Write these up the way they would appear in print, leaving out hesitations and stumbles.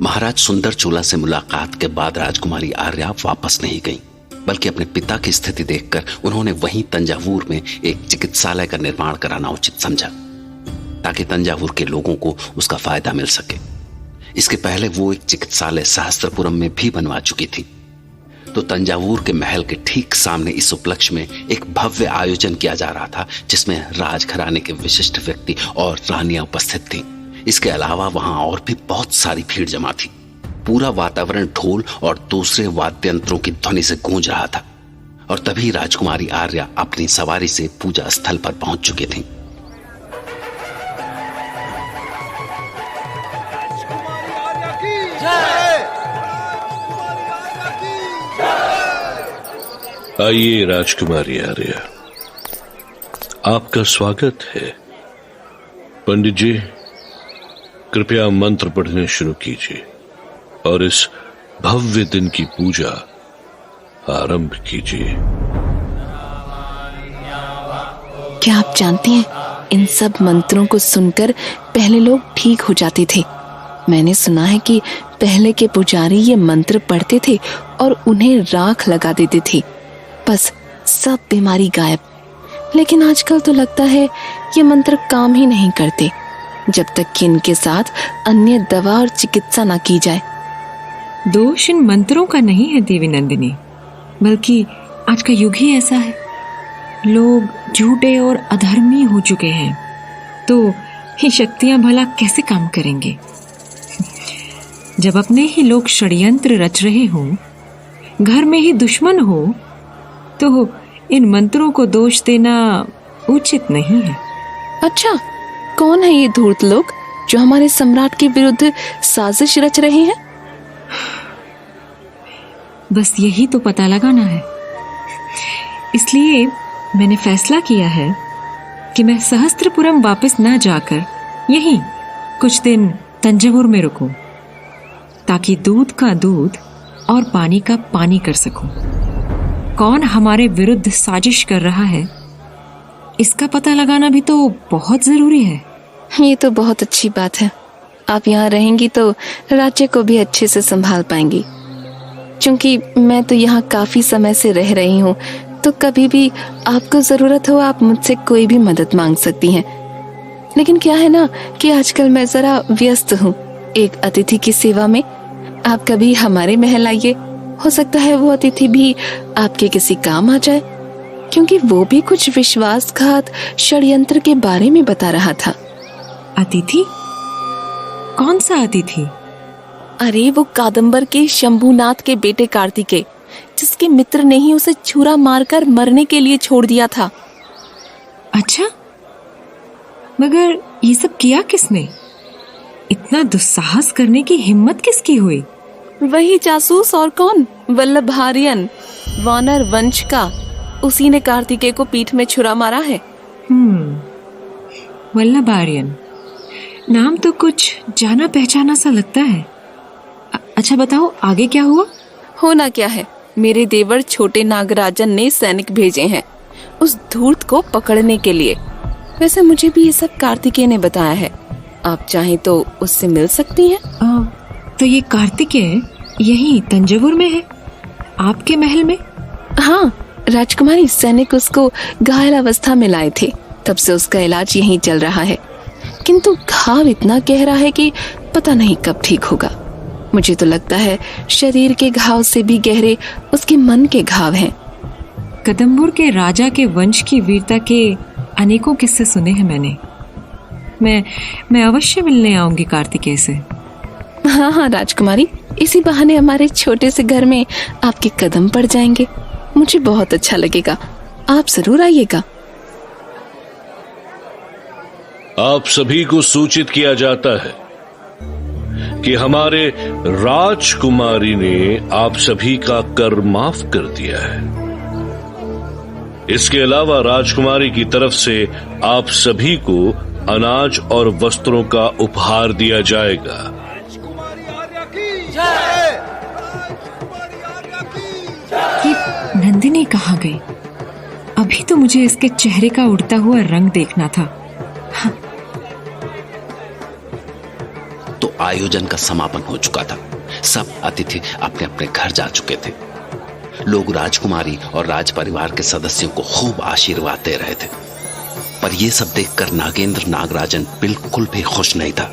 महाराज सुंदर चोला से मुलाकात के बाद राजकुमारी आर्या वापस नहीं गई, बल्कि अपने पिता की स्थिति देखकर उन्होंने वहीं तंजावुर में एक चिकित्सालय का निर्माण कराना उचित समझा, ताकि तंजावुर के लोगों को उसका फायदा मिल सके। इसके पहले वो एक चिकित्सालय सहस्त्रपुरम में भी बनवा चुकी थी। तो तंजावुर के महल के ठीक सामने इस उपलक्ष्य में एक भव्य आयोजन किया जा रहा था, जिसमें राजघराने के विशिष्ट व्यक्ति और रानियां उपस्थित थीं। इसके अलावा वहां और भी बहुत सारी भीड़ जमा थी। पूरा वातावरण ढोल और दूसरे वाद्य यंत्रों की ध्वनि से गूंज रहा था। और तभी राजकुमारी आर्या अपनी सवारी से पूजा स्थल पर पहुंच चुकी थी। आइए राजकुमारी आर्या, आपका स्वागत है। पंडित जी, कृपया मंत्र पढ़ने शुरू कीजिए और इस भव्य दिन की पूजा आरंभ कीजिए। क्या आप जानते हैं, इन सब मंत्रों को सुनकर पहले लोग ठीक हो जाते थे। मैंने सुना है कि पहले के पुजारी ये मंत्र पढ़ते थे और उन्हें राख लगा देते थे, बस सब बीमारी गायब। लेकिन आजकल तो लगता है ये मंत्र काम ही नहीं करते, जब तक कि इनके साथ अन्य दवा और चिकित्सा ना की जाए। दोष इन मंत्रों का नहीं है देवी नंदिनी, बल्कि आज का युग ही ऐसा है। लोग झूठे और अधर्मी हो चुके हैं, तो ये शक्तियां भला कैसे काम करेंगे? जब अपने ही लोग षड्यंत्र रच रहे हों, घर में ही दुश्मन हो, तो इन मंत्रों को दोष देना उचित नहीं है। अच्छा, कौन है ये धूर्त लोग जो हमारे सम्राट के विरुद्ध साजिश रच रहे हैं? बस यही तो पता लगाना है। इसलिए मैंने फैसला किया है कि मैं सहस्त्रपुरम वापस ना जाकर यहीं कुछ दिन तंजावुर में रुकूं, ताकि दूध का दूध और पानी का पानी कर सकूं। कौन हमारे विरुद्ध साजिश कर रहा है, इसका पता लगाना भी तो बहुत जरूरी है। ये तो बहुत अच्छी बात है। आप यहाँ रहेंगी तो राज्य को भी अच्छे से संभाल पाएंगी। क्योंकि मैं तो यहाँ काफी समय से रह रही हूँ, तो कभी भी आपको जरूरत हो आप मुझसे कोई भी मदद मांग सकती हैं। लेकिन क्या है ना कि आजकल मैं जरा व्यस्त हूँ एक अतिथि की सेवा में। आप कभी हमारे महल आइए, हो सकता है वो अतिथि भी आपके किसी काम आ जाए, क्योंकि वो भी कुछ विश्वासघात षड्यंत्र के बारे में बता रहा था। अतिथि? कौन सा अतिथि? अरे वो कादंबर के शंभुनाथ के बेटे कार्तिकेय, जिसके मित्र ने ही उसे छुरा मारकर मरने के लिए छोड़ दिया था। अच्छा, मगर ये सब किया किसने? इतना दुस्साहस करने की हिम्मत किसकी हुई? वही जासूस और कौन, वल्लभारियन, वानर वंश का। उसी ने कार्तिकेय को पीठ में छुरा मारा है। वल्लभारियन नाम तो कुछ जाना पहचाना सा लगता है। अच्छा बताओ, आगे क्या हुआ? होना क्या है, मेरे देवर छोटे नागराजन ने सैनिक भेजे हैं उस धूर्त को पकड़ने के लिए। वैसे मुझे भी ये सब कार्तिकेय ने बताया है। आप चाहें तो उससे मिल सकती हैं। तो ये कार्तिकेय यहीं तंजावुर में है, आपके महल में? हाँ राजकुमारी, सैनिक उसको घायल अवस्था में लाए थे, तब से उसका इलाज यहीं चल रहा है। किंतु घाव इतना गहरा है कि पता नहीं कब ठीक होगा। मुझे तो लगता है शरीर के घाव से भी गहरे उसके मन के घाव हैं। कदम्बुर के राजा के वंश की वीरता के अनेकों किस्से सुने हैं मैंने। मैं अवश्य मिलने आऊंगी कार्तिकेय से। हाँ राजकुमारी, इसी बहाने हमारे छोटे से घर में आपके कदम पड़ जाएंगे। मुझे बहुत अच्छा लगेगा, आप जरूर आइएगा। आप सभी को सूचित किया जाता है कि हमारे राजकुमारी ने आप सभी का कर माफ कर दिया है। इसके अलावा राजकुमारी की तरफ से आप सभी को अनाज और वस्त्रों का उपहार दिया जाएगा। ये नंदिनी कहाँ गई? अभी तो मुझे इसके चेहरे का उड़ता हुआ रंग देखना था। तो आयोजन का समापन हो चुका था। सब अतिथि अपने अपने घर जा चुके थे। लोग राजकुमारी और राज परिवार के सदस्यों को खूब आशीर्वाद दे रहे थे, पर यह सब देखकर नागेंद्र नागराजन बिल्कुल भी खुश नहीं था,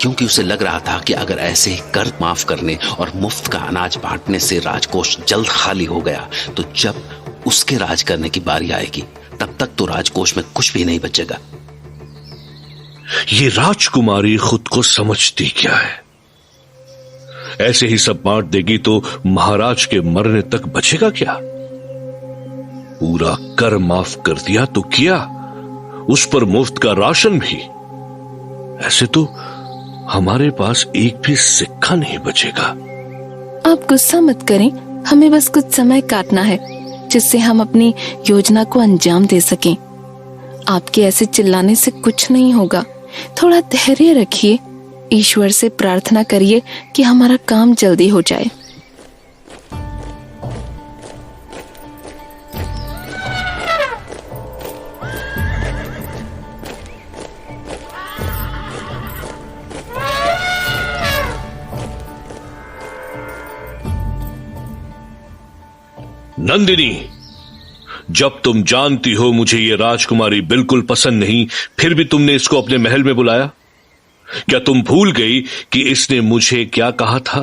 क्योंकि उसे लग रहा था कि अगर ऐसे ही कर्ज माफ करने और मुफ्त का अनाज बांटने से राजकोष जल्द खाली हो गया तो जब उसके राज करने की बारी आएगी तब तक तो राजकोष में कुछ भी नहीं बचेगा। ये राजकुमारी खुद को समझती क्या है? ऐसे ही सब बांट देगी तो महाराज के मरने तक बचेगा क्या? पूरा कर माफ कर दिया तो किया, उस पर मुफ्त का राशन भी। ऐसे तो हमारे पास एक भी सिक्का नहीं बचेगा। आप गुस्सा मत करें, हमें बस कुछ समय काटना है जिससे हम अपनी योजना को अंजाम दे सकें। आपके ऐसे चिल्लाने से कुछ नहीं होगा, थोड़ा धैर्य रखिए, ईश्वर से प्रार्थना करिए कि हमारा काम जल्दी हो जाए। नंदिनी, जब तुम जानती हो मुझे ये राजकुमारी बिल्कुल पसंद नहीं, फिर भी तुमने इसको अपने महल में बुलाया। क्या तुम भूल गई कि इसने मुझे क्या कहा था?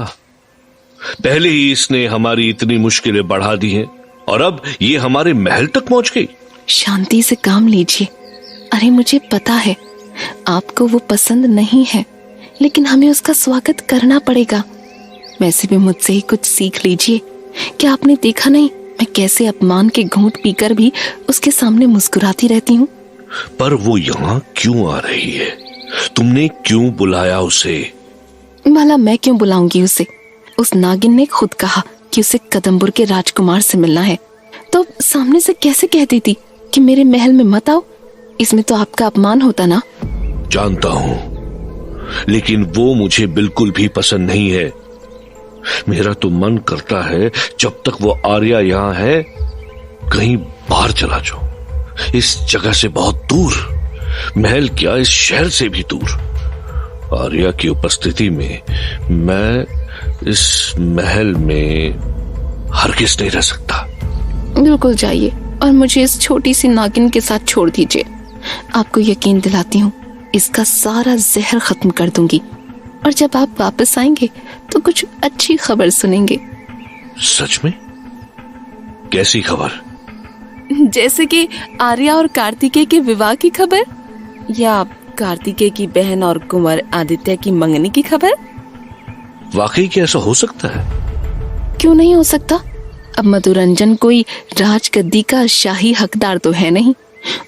पहले ही इसने हमारी इतनी मुश्किलें बढ़ा दी हैं और अब ये हमारे महल तक पहुंच गई। शांति से काम लीजिए। अरे मुझे पता है आपको वो पसंद नहीं है, लेकिन हमें उसका स्वागत करना पड़ेगा। वैसे भी मुझसे ही कुछ सीख लीजिए। क्या आपने देखा नहीं मैं कैसे अपमान के घूंट पीकर भी उसके सामने मुस्कुराती रहती हूँ? पर वो यहाँ क्यों आ रही है? तुमने क्यों बुलाया उसे? भला मैं क्यों बुलाऊंगी उसे? उस नागिन ने खुद कहा कि उसे कदम्बुर के राजकुमार से मिलना है, तो सामने से कैसे कह देती कि मेरे महल में मत आओ? इसमें तो आपका अपमान होता ना। जानता हूं, लेकिन वो मुझे बिल्कुल भी पसंद नहीं है। मेरा तो मन करता है जब तक वो आर्या यहाँ है कहीं बाहर चला जाऊं, इस जगह से बहुत दूर, महल क्या इस शहर से भी दूर। आर्या की उपस्थिति में मैं इस महल में हरगिज नहीं रह सकता। बिल्कुल जाइए और मुझे इस छोटी सी नागिन के साथ छोड़ दीजिए। आपको यकीन दिलाती हूँ इसका सारा जहर खत्म कर दूंगी, और जब आप वापस आएंगे तो कुछ अच्छी खबर सुनेंगे। सच में? कैसी खबर? जैसे कि आर्या और कार्तिकेय के विवाह की खबर, या कार्तिकेय की बहन और कुंवर आदित्य की मंगनी की खबर। वाकई क्या ऐसा हो सकता है? क्यों नहीं हो सकता? अब मधुरंजन कोई राजगद्दी का शाही हकदार तो है नहीं,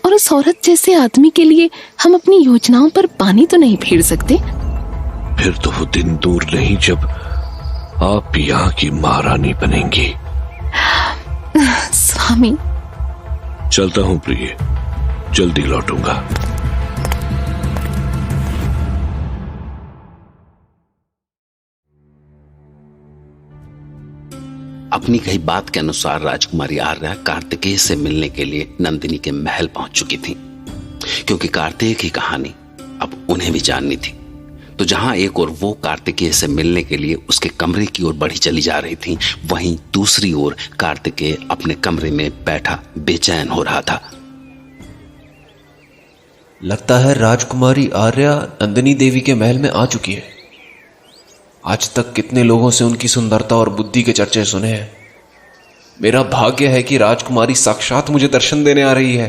और उस औरत जैसे आदमी के लिए हम अपनी योजनाओं पर पानी तो नहीं फेर सकते। फिर तो वो दिन दूर नहीं जब आप यहाँ की महारानी बनेंगी। स्वामी, चलता हूँ प्रिय, जल्दी लौटूंगा। अपनी कही बात के अनुसार राजकुमारी आर्या कार्तिकेय से मिलने के लिए नंदिनी के महल पहुंच चुकी थी, क्योंकि कार्तिकेय की कहानी अब उन्हें भी जाननी थी। तो जहां एक ओर वो कार्तिकेय से मिलने के लिए उसके कमरे की ओर बढ़ी चली जा रही थी, वहीं दूसरी ओर कार्तिकेय अपने कमरे में बैठा बेचैन हो रहा था। लगता है राजकुमारी आर्या नंदिनी देवी के महल में आ चुकी है। आज तक कितने लोगों से उनकी सुंदरता और बुद्धि के चर्चे सुने हैं। मेरा भाग्य है कि राजकुमारी साक्षात मुझे दर्शन देने आ रही है।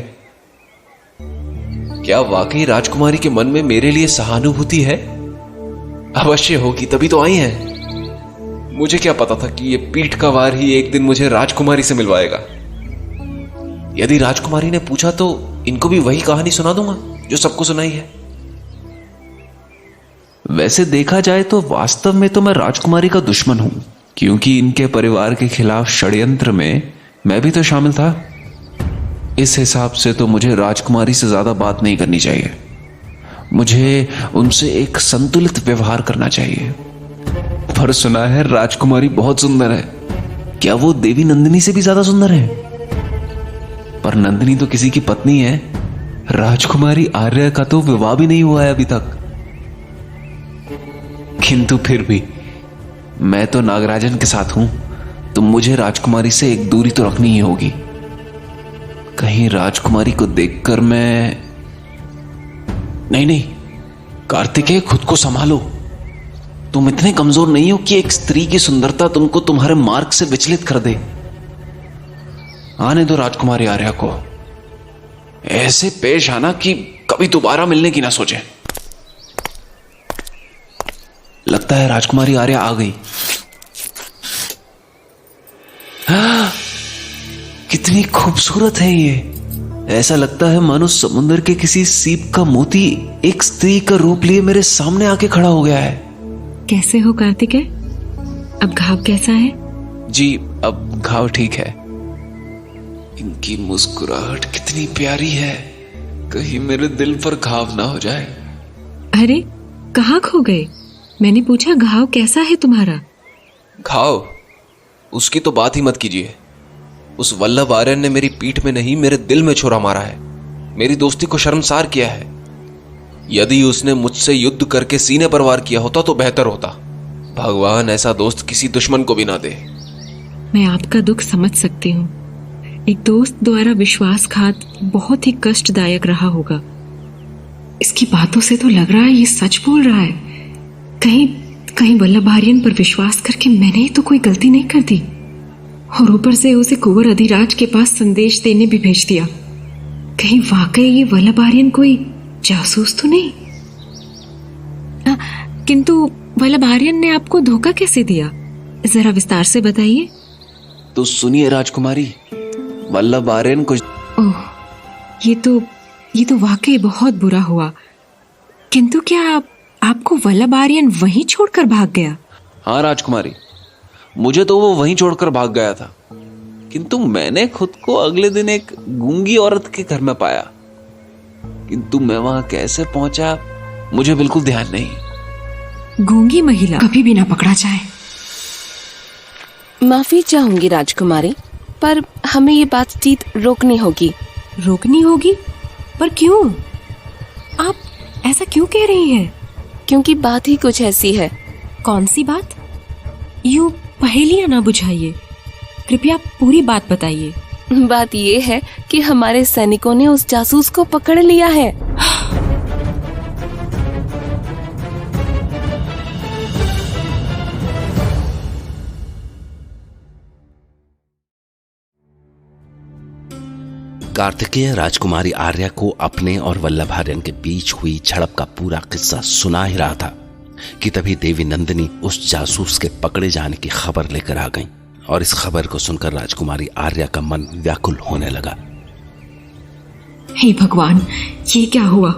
क्या वाकई राजकुमारी के मन में मेरे लिए सहानुभूति है? अवश्य होगी, तभी तो आई हैं। मुझे क्या पता था कि ये पीठ का वार ही एक दिन मुझे राजकुमारी से मिलवाएगा। यदि राजकुमारी ने पूछा तो इनको भी वही कहानी सुना दूंगा जो सबको सुनाई है। वैसे देखा जाए तो वास्तव में तो मैं राजकुमारी का दुश्मन हूं, क्योंकि इनके परिवार के खिलाफ षड्यंत्र में मैं भी तो शामिल था। इस हिसाब से तो मुझे राजकुमारी से ज्यादा बात नहीं करनी चाहिए। मुझे उनसे एक संतुलित व्यवहार करना चाहिए। पर सुना है राजकुमारी बहुत सुंदर है। क्या वो देवी नंदिनी से भी ज्यादा सुंदर है? पर नंदिनी तो किसी की पत्नी है। राजकुमारी आर्या का तो विवाह भी नहीं हुआ है अभी तक। किंतु फिर भी मैं तो नागराजन के साथ हूं, तो मुझे राजकुमारी से एक दूरी तो रखनी ही होगी। कहीं राजकुमारी को देखकर मैं... नहीं, कार्तिकेय, खुद को संभालो। तुम इतने कमजोर नहीं हो कि एक स्त्री की सुंदरता तुमको तुम्हारे मार्ग से विचलित कर दे। आने दो राजकुमारी आर्या को। ऐसे पेश आना कि कभी दोबारा मिलने की ना सोचे। लगता है राजकुमारी आर्या आ गई। कितनी खूबसूरत है ये। ऐसा लगता है मानो समुद्र के किसी सीप का मोती एक स्त्री का रूप लिए मेरे सामने आके खड़ा हो गया है। कैसे हो कार्तिकेय? अब घाव कैसा है? जी, अब घाव ठीक है। इनकी मुस्कुराहट कितनी प्यारी है, कहीं मेरे दिल पर घाव ना हो जाए। अरे कहाँ खो गए? मैंने पूछा घाव कैसा है तुम्हारा? घाव? उसकी तो बात ही मत कीजिए। उस वल्लभ आर्यन ने मेरी पीठ में नहीं, मेरे दिल में छुरा मारा है। मेरी दोस्ती को शर्मसार किया है। यदि उसने मुझसे युद्ध करके सीने पर वार किया होता तो बेहतर होता। भगवान ऐसा दोस्त किसी दुश्मन को भी ना दे। मैं आपका दुख समझ सकती हूँ। एक दोस्त द्वारा विश्वासघात बहुत ही कष्टदायक रहा होगा। इसकी बातों से तो लग रहा है ये सच बोल रहा है। कहीं वल्लभ आर्यन पर विश्वास करके मैंने ही तो कोई गलती नहीं कर दी, और ऊपर से उसे कुंवर अधिराज के पास संदेश देने भी भेज दिया। कहीं वाकई ये वल्लभ आर्यन कोई जासूस तो नहीं? किंतु वल्लभ आर्यन ने आपको धोखा कैसे दिया, जरा विस्तार से बताइए। तो सुनिए राजकुमारी, वल्लभ आर्यन को... ओह, ये तो वाकई बहुत बुरा हुआ। किंतु क्या आपको वल्लभ आर्यन वहीं छोड़कर भाग गया? हाँ राजकुमारी, मुझे तो वो वहीं छोड़कर भाग गया था, किंतु मैंने खुद को अगले दिन एक गूंगी औरत के घर में पाया। किंतु मैं वहां कैसे पहुंचा मुझे बिल्कुल ध्यान नहीं। गूंगी महिला कभी भी ना पकड़ा जाए। माफी चाहूंगी राजकुमारी, पर हमें ये बातचीत रोकनी होगी। रोकनी होगी? पर क्यों? आप ऐसा क्यों कह रही हैं? क्योंकि बात ही कुछ ऐसी है। कौन सी बात? यूं पहेलियां ना बुझाइए, कृपया पूरी बात बताइए। बात ये है कि हमारे सैनिकों ने उस जासूस को पकड़ लिया है। कार्तिकेय राजकुमारी आर्या को अपने और वल्लभ आर्यन के बीच हुई झड़प का पूरा किस्सा सुना ही रहा था कि तभी देवी नंदिनी उस जासूस के पकड़े जाने की खबर लेकर आ गईं, और इस खबर को सुनकर राजकुमारी आर्या का मन व्याकुल होने लगा। हे भगवान, ये क्या हुआ?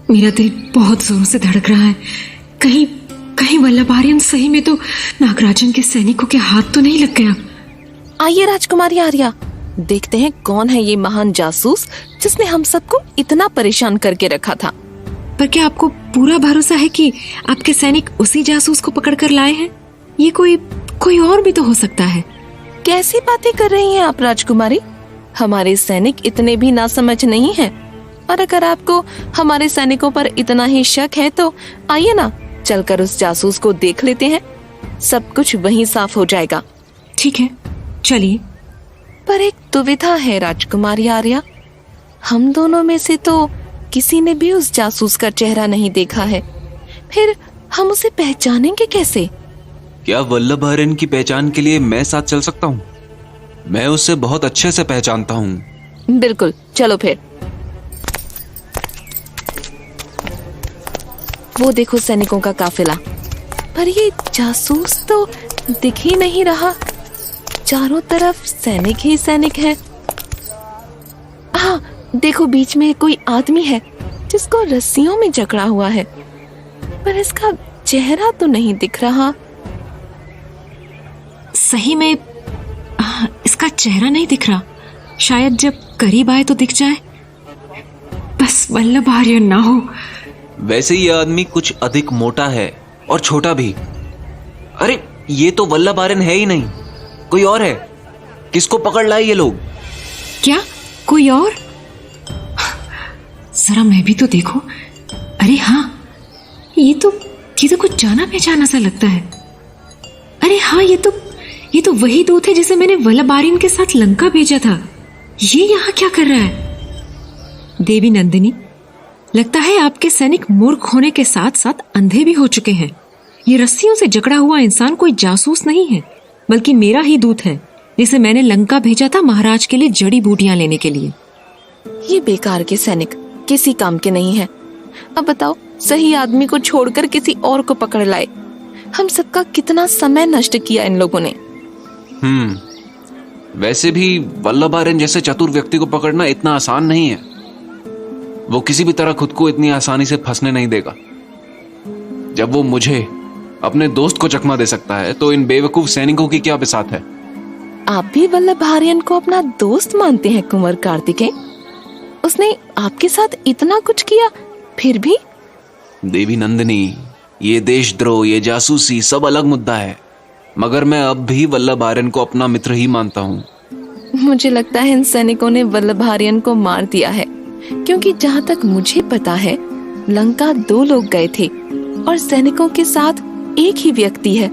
मेरा दिल बहुत जोर से धड़क रहा है। कहीं वल्लभ आर्यन सही में तो नागराजन के सैनिकों के हाथ तो नहीं लग गया? आइए राजकुमारी आर्या, देखते हैं कौन है ये महान जासूस जिसने हम सबको इतना परेशान करके रखा था। पर क्या आपको पूरा भरोसा है कि आपके सैनिक उसी जासूस को पकड़कर लाए हैं? ये कोई और भी तो हो सकता है। कैसी बातें कर रही हैं आप राजकुमारी? हमारे सैनिक इतने भी नासमझ नहीं हैं। और अगर आपको हमारे सैनिकों पर इतना ही शक है तो आइए ना, चलकर उस जासूस को देख लेते हैं। सब कुछ वहीं साफ हो जाएगा। ठीक है, चलिए। पर एक दुविधा है राजकुमारी आर्या, हम दोनों में से तो किसी ने भी उस जासूस का चेहरा नहीं देखा है, फिर हम उसे पहचानेंगे कैसे? क्या वल्लभ आर्यन की पहचान के लिए मैं साथ चल सकता हूँ? मैं उसे बहुत अच्छे से पहचानता हूँ। बिल्कुल, चलो फिर। वो देखो सैनिकों का काफिला, पर ये जासूस तो दिख ही नहीं रहा। चारों तरफ सैनिक ही सैनिक है। हाँ, देखो बीच में कोई आदमी है जिसको रस्सियों में जकड़ा हुआ है, पर इसका चेहरा तो नहीं दिख रहा। सही में इसका चेहरा नहीं दिख रहा। शायद जब करीब आए तो दिख जाए। बस वल्लभ आर्यन ना हो। वैसे ये आदमी कुछ अधिक मोटा है और छोटा भी। अरे ये तो वल्लभ आर्यन है ही नहीं, कोई और है। किसको पकड़ लाए ये लोग? क्या कोई और? जरा मैं भी तो देखूं। अरे हाँ, ये ये तो कुछ जाना पहचाना सा लगता है। अरे हाँ, ये तो वही दूत है जिसे मैंने वल्लभ आर्यन के साथ लंका भेजा था। ये यहाँ क्या कर रहा है? देवी नंदिनी, लगता है आपके सैनिक मूर्ख होने के साथ साथ अंधे भी हो चुके हैं। ये रस्सियों से जकड़ा हुआ इंसान कोई जासूस नहीं है, बल्कि मेरा ही दूत है, जिसे मैंने लंका भेजा था महाराज के लिए जड़ी बूटियां लेने के लिए। ये बेकार के सैनिक किसी काम के नहीं है। अब बताओ, सही आदमी को छोड़कर किसी और को पकड़ लाए। हम सबका कितना समय नष्ट किया इन लोगों ने। वैसे भी वल्लभ आर्यन जैसे चतुर व्यक्ति को पकड़ना इतना आसान नहीं है। वो किसी भी तरह खुद को इतनी आसानी से फंसने नहीं देगा। जब वो मुझे, अपने दोस्त को चकमा दे सकता है, तो इन बेवकूफ सैनिकों की क्या बिसात है? आप भी वल्लभ आर्यन को अपना दोस्त मानते हैं कुंवर कार्तिकेय? उसने आपके साथ इतना कुछ किया, फिर भी? देवी नंदिनी, ये देशद्रोह, ये जासूसी सब अलग मुद्दा है, मगर मैं अब भी वल्लभ आर्यन को अपना मित्र ही मानता हूँ। मुझे लगता है इन सैनिकों ने वल्लभ आर्यन को मार दिया है, क्योंकि जहाँ तक मुझे पता है लंका 2 लोग गए थे और सैनिकों के साथ एक ही व्यक्ति है।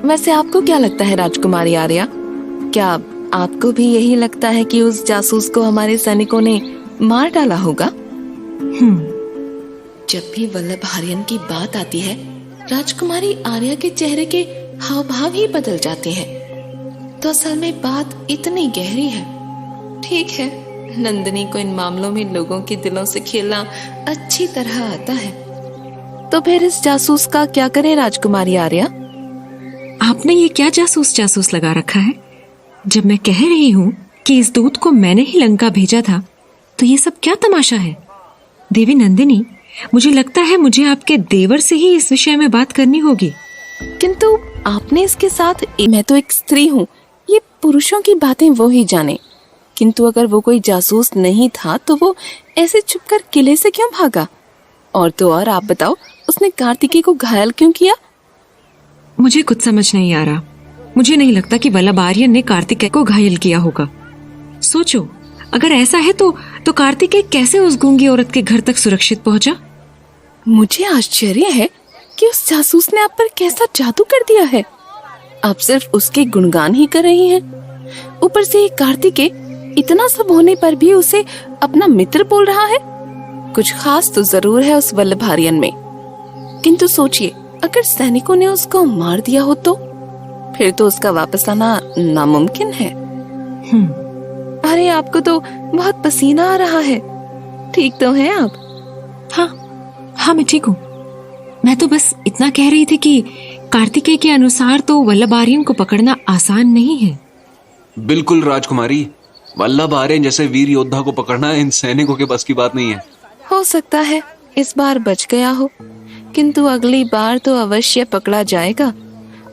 वैसे आपको क्या लगता है राजकुमारी आर्या? क्या आपको भी यही लगता है कि उस जासूस को हमारे सैनिकों ने मार डाला होगा? जब भी वल्लभ आर्यन की बात आती है, राजकुमारी आर्या के चेहरे के हाव भाव ही बदल जाते हैं। तो असल में बात इतनी गहरी है। ठीक है, नंदिनी को इन मामलों में लोगों के दिलों से खेलना अच्छी तरह आता है। तो फिर इस जासूस का क्या करें राजकुमारी आर्या? आपने ये क्या जासूस लगा रखा है? जब मैं कह रही हूँ कि इस दूत को मैंने ही लंका भेजा था, तो ये सब क्या तमाशा है? देवी नंदिनी, मुझे लगता है मुझे आपके देवर से ही इस विषय में बात करनी होगी। किंतु आपने इसके साथ, मैं तो एक स्त्री हूँ, ये पुरुषों की बातें वो ही जाने। किंतु अगर वो कोई जासूस नहीं था तो वो ऐसे छुपकर किले से क्यों भागा? और तो और आप बताओ, उसने कार्तिकेय को घायल क्यों किया? मुझे कुछ समझ नहीं आ रहा। मुझे नहीं लगता कि वल्लभ आर्यन ने कार्तिकेय को घायल किया होगा। सोचो, अगर ऐसा है तो कार्तिकेय कैसे उस गूंगी औरत के घर तक सुरक्षित पहुंचा? मुझे आश्चर्य है कि उस जासूस ने आप पर कैसा जादू कर दिया है। आप सिर्फ उसके गुणगान ही कर रही हैं। ऊपर से ये कार्तिकेय इतना सब होने पर भी उसे अपना मित्र बोल रहा है। कुछ खास तो जरूर है उस वल्लभ आर्यन में। किंतु सोचिए, अगर सैनिकों ने उसको मार दिया हो तो फिर तो उसका वापस आना नामुमकिन है। अरे आपको तो बहुत पसीना आ रहा है। ठीक तो हैं आप? हाँ, मैं ठीक हूँ। मैं तो बस इतना कह रही थी कि कार्तिकेय के अनुसार तो वल्लभ आर्यन को पकड़ना आसान नहीं है। बिल्कुल राजकुमारी, वल्लभ आर्यन जैसे वीर योद्धा को पकड़ना इन सैनिकों के बस की बात नहीं है। हो सकता है इस बार बच गया हो, किंतु अगली बार तो अवश्य पकड़ा जाएगा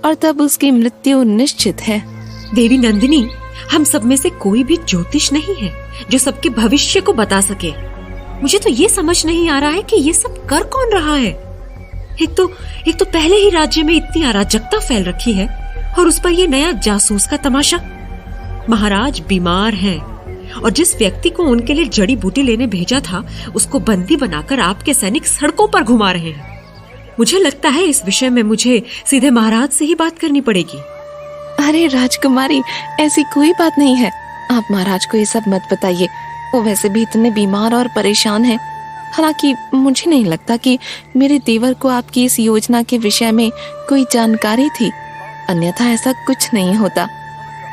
और तब उसकी मृत्यु निश्चित है। देवी नंदिनी, हम सब में से कोई भी ज्योतिष नहीं है जो सबके भविष्य को बता सके। मुझे तो ये समझ नहीं आ रहा है कि ये सब कर कौन रहा है। एक तो पहले ही राज्य में इतनी अराजकता फैल रखी है और उस पर ये नया जासूस का तमाशा। महाराज बीमार हैं और जिस व्यक्ति को उनके लिए जड़ी बूटी लेने भेजा था उसको बंदी बनाकर आपके सैनिक सड़कों पर घुमा रहे हैं। मुझे लगता है इस विषय में मुझे सीधे महाराज से ही बात करनी पड़ेगी। अरे राजकुमारी, ऐसी कोई बात नहीं है। आप महाराज को ये सब मत बताइए। वो वैसे भी इतने बीमार और परेशान हैं। हालांकि मुझे नहीं लगता कि मेरे देवर को आपकी इस योजना के विषय में कोई जानकारी थी, अन्यथा ऐसा कुछ नहीं होता।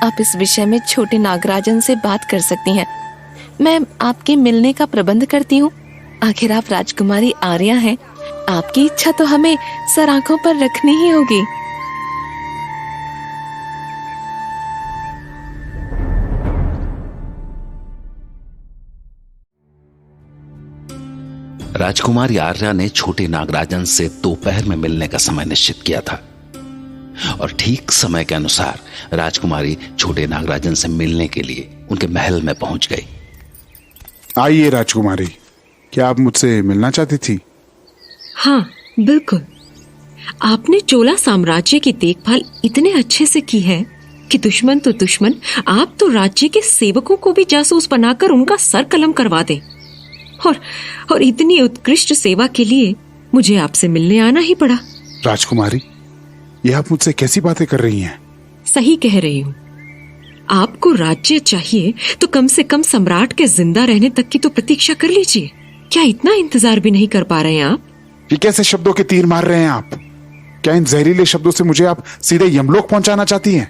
आप इस विषय में छोटे नागराजन से बात कर सकती हैं। मैं आपके मिलने का प्रबंध करती हूँ। आखिर आप राजकुमारी आर्या हैं। आपकी इच्छा तो हमें सर आंखों पर रखनी ही होगी। राजकुमारी आर्या ने छोटे नागराजन से दोपहर में मिलने का समय निश्चित किया था और ठीक समय के अनुसार राजकुमारी छोटे नागराजन से मिलने के लिए उनके महल में पहुंच गई। आइए राजकुमारी, क्या आप मुझसे मिलना चाहती थी? हाँ, बिल्कुल। आपने चोला साम्राज्य की देखभाल इतने अच्छे से की है कि दुश्मन तो दुश्मन, आप तो राज्य के सेवकों को भी जासूस बनाकर उनका सर कलम करवा दें। और इतनी उत्कृष्ट सेवा के लिए मुझे आपसे मिलने आना ही पड़ा। राजकुमारी, ये आप मुझसे कैसी बातें कर रही हैं? सही कह रही हूँ। आपको राज्य चाहिए तो कम से कम सम्राट के जिंदा रहने तक की तो प्रतीक्षा कर लीजिए। क्या इतना इंतजार भी नहीं कर पा रहे हैं आप? ये कैसे शब्दों के तीर मार रहे हैं आप? क्या इन जहरीले शब्दों से मुझे आप सीधे यमलोक पहुंचाना चाहती हैं?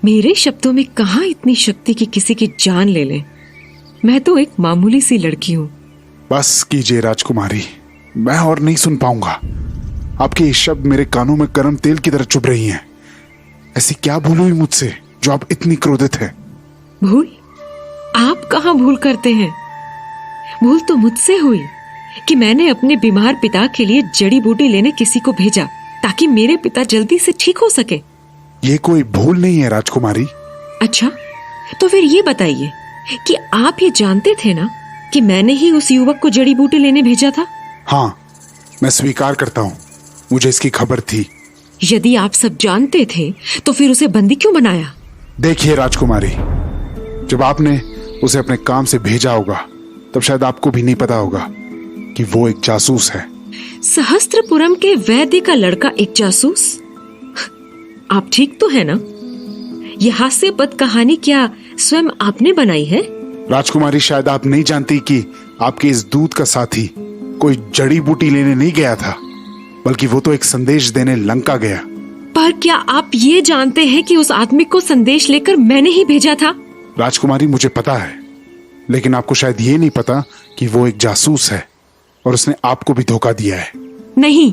मेरे शब्दों में कहाँ इतनी शक्ति कि किसी की जान ले लें। मैं तो एक मामूली सी लड़की हूँ। बस कीजिए राजकुमारी, मैं और नहीं सुन पाऊंगा। आपके ये शब्द मेरे कानों में गरम तेल की तरह चुभ रही हैं। ऐसी क्या भूल हुई मुझसे जो आप इतनी क्रोधित है? भूल? आप कहाँ भूल करते हैं? भूल तो मुझसे हुई कि मैंने अपने बीमार पिता के लिए जड़ी बूटी लेने किसी को भेजा ताकि मेरे पिता जल्दी से ठीक हो सके। ये कोई भूल नहीं है राजकुमारी। अच्छा, तो फिर ये बताइए कि आप ये जानते थे ना कि मैंने ही उस युवक को जड़ी बूटी लेने भेजा था? हाँ, मैं स्वीकार करता हूँ, मुझे इसकी खबर थी। यदि आप सब जानते थे तो फिर उसे बंदी क्यों बनाया? देखिए राजकुमारी, जब आपने उसे अपने काम से भेजा होगा तब शायद आपको भी नहीं पता होगा कि वो एक जासूस है। सहस्त्रपुरम के वैद्य का लड़का एक जासूस? आप ठीक तो है ना? यह हास्यपद कहानी क्या स्वयं आपने बनाई है? राजकुमारी, शायद आप नहीं जानती कि आपके इस दूत का साथी कोई जड़ी बूटी लेने नहीं गया था, बल्कि वो तो एक संदेश देने लंका गया। पर क्या आप ये जानते हैं कि उस आदमी को संदेश लेकर मैंने ही भेजा था? राजकुमारी, मुझे पता है, लेकिन आपको शायद ये नहीं पता कि वो एक जासूस है और उसने आपको भी धोखा दिया है। नहीं,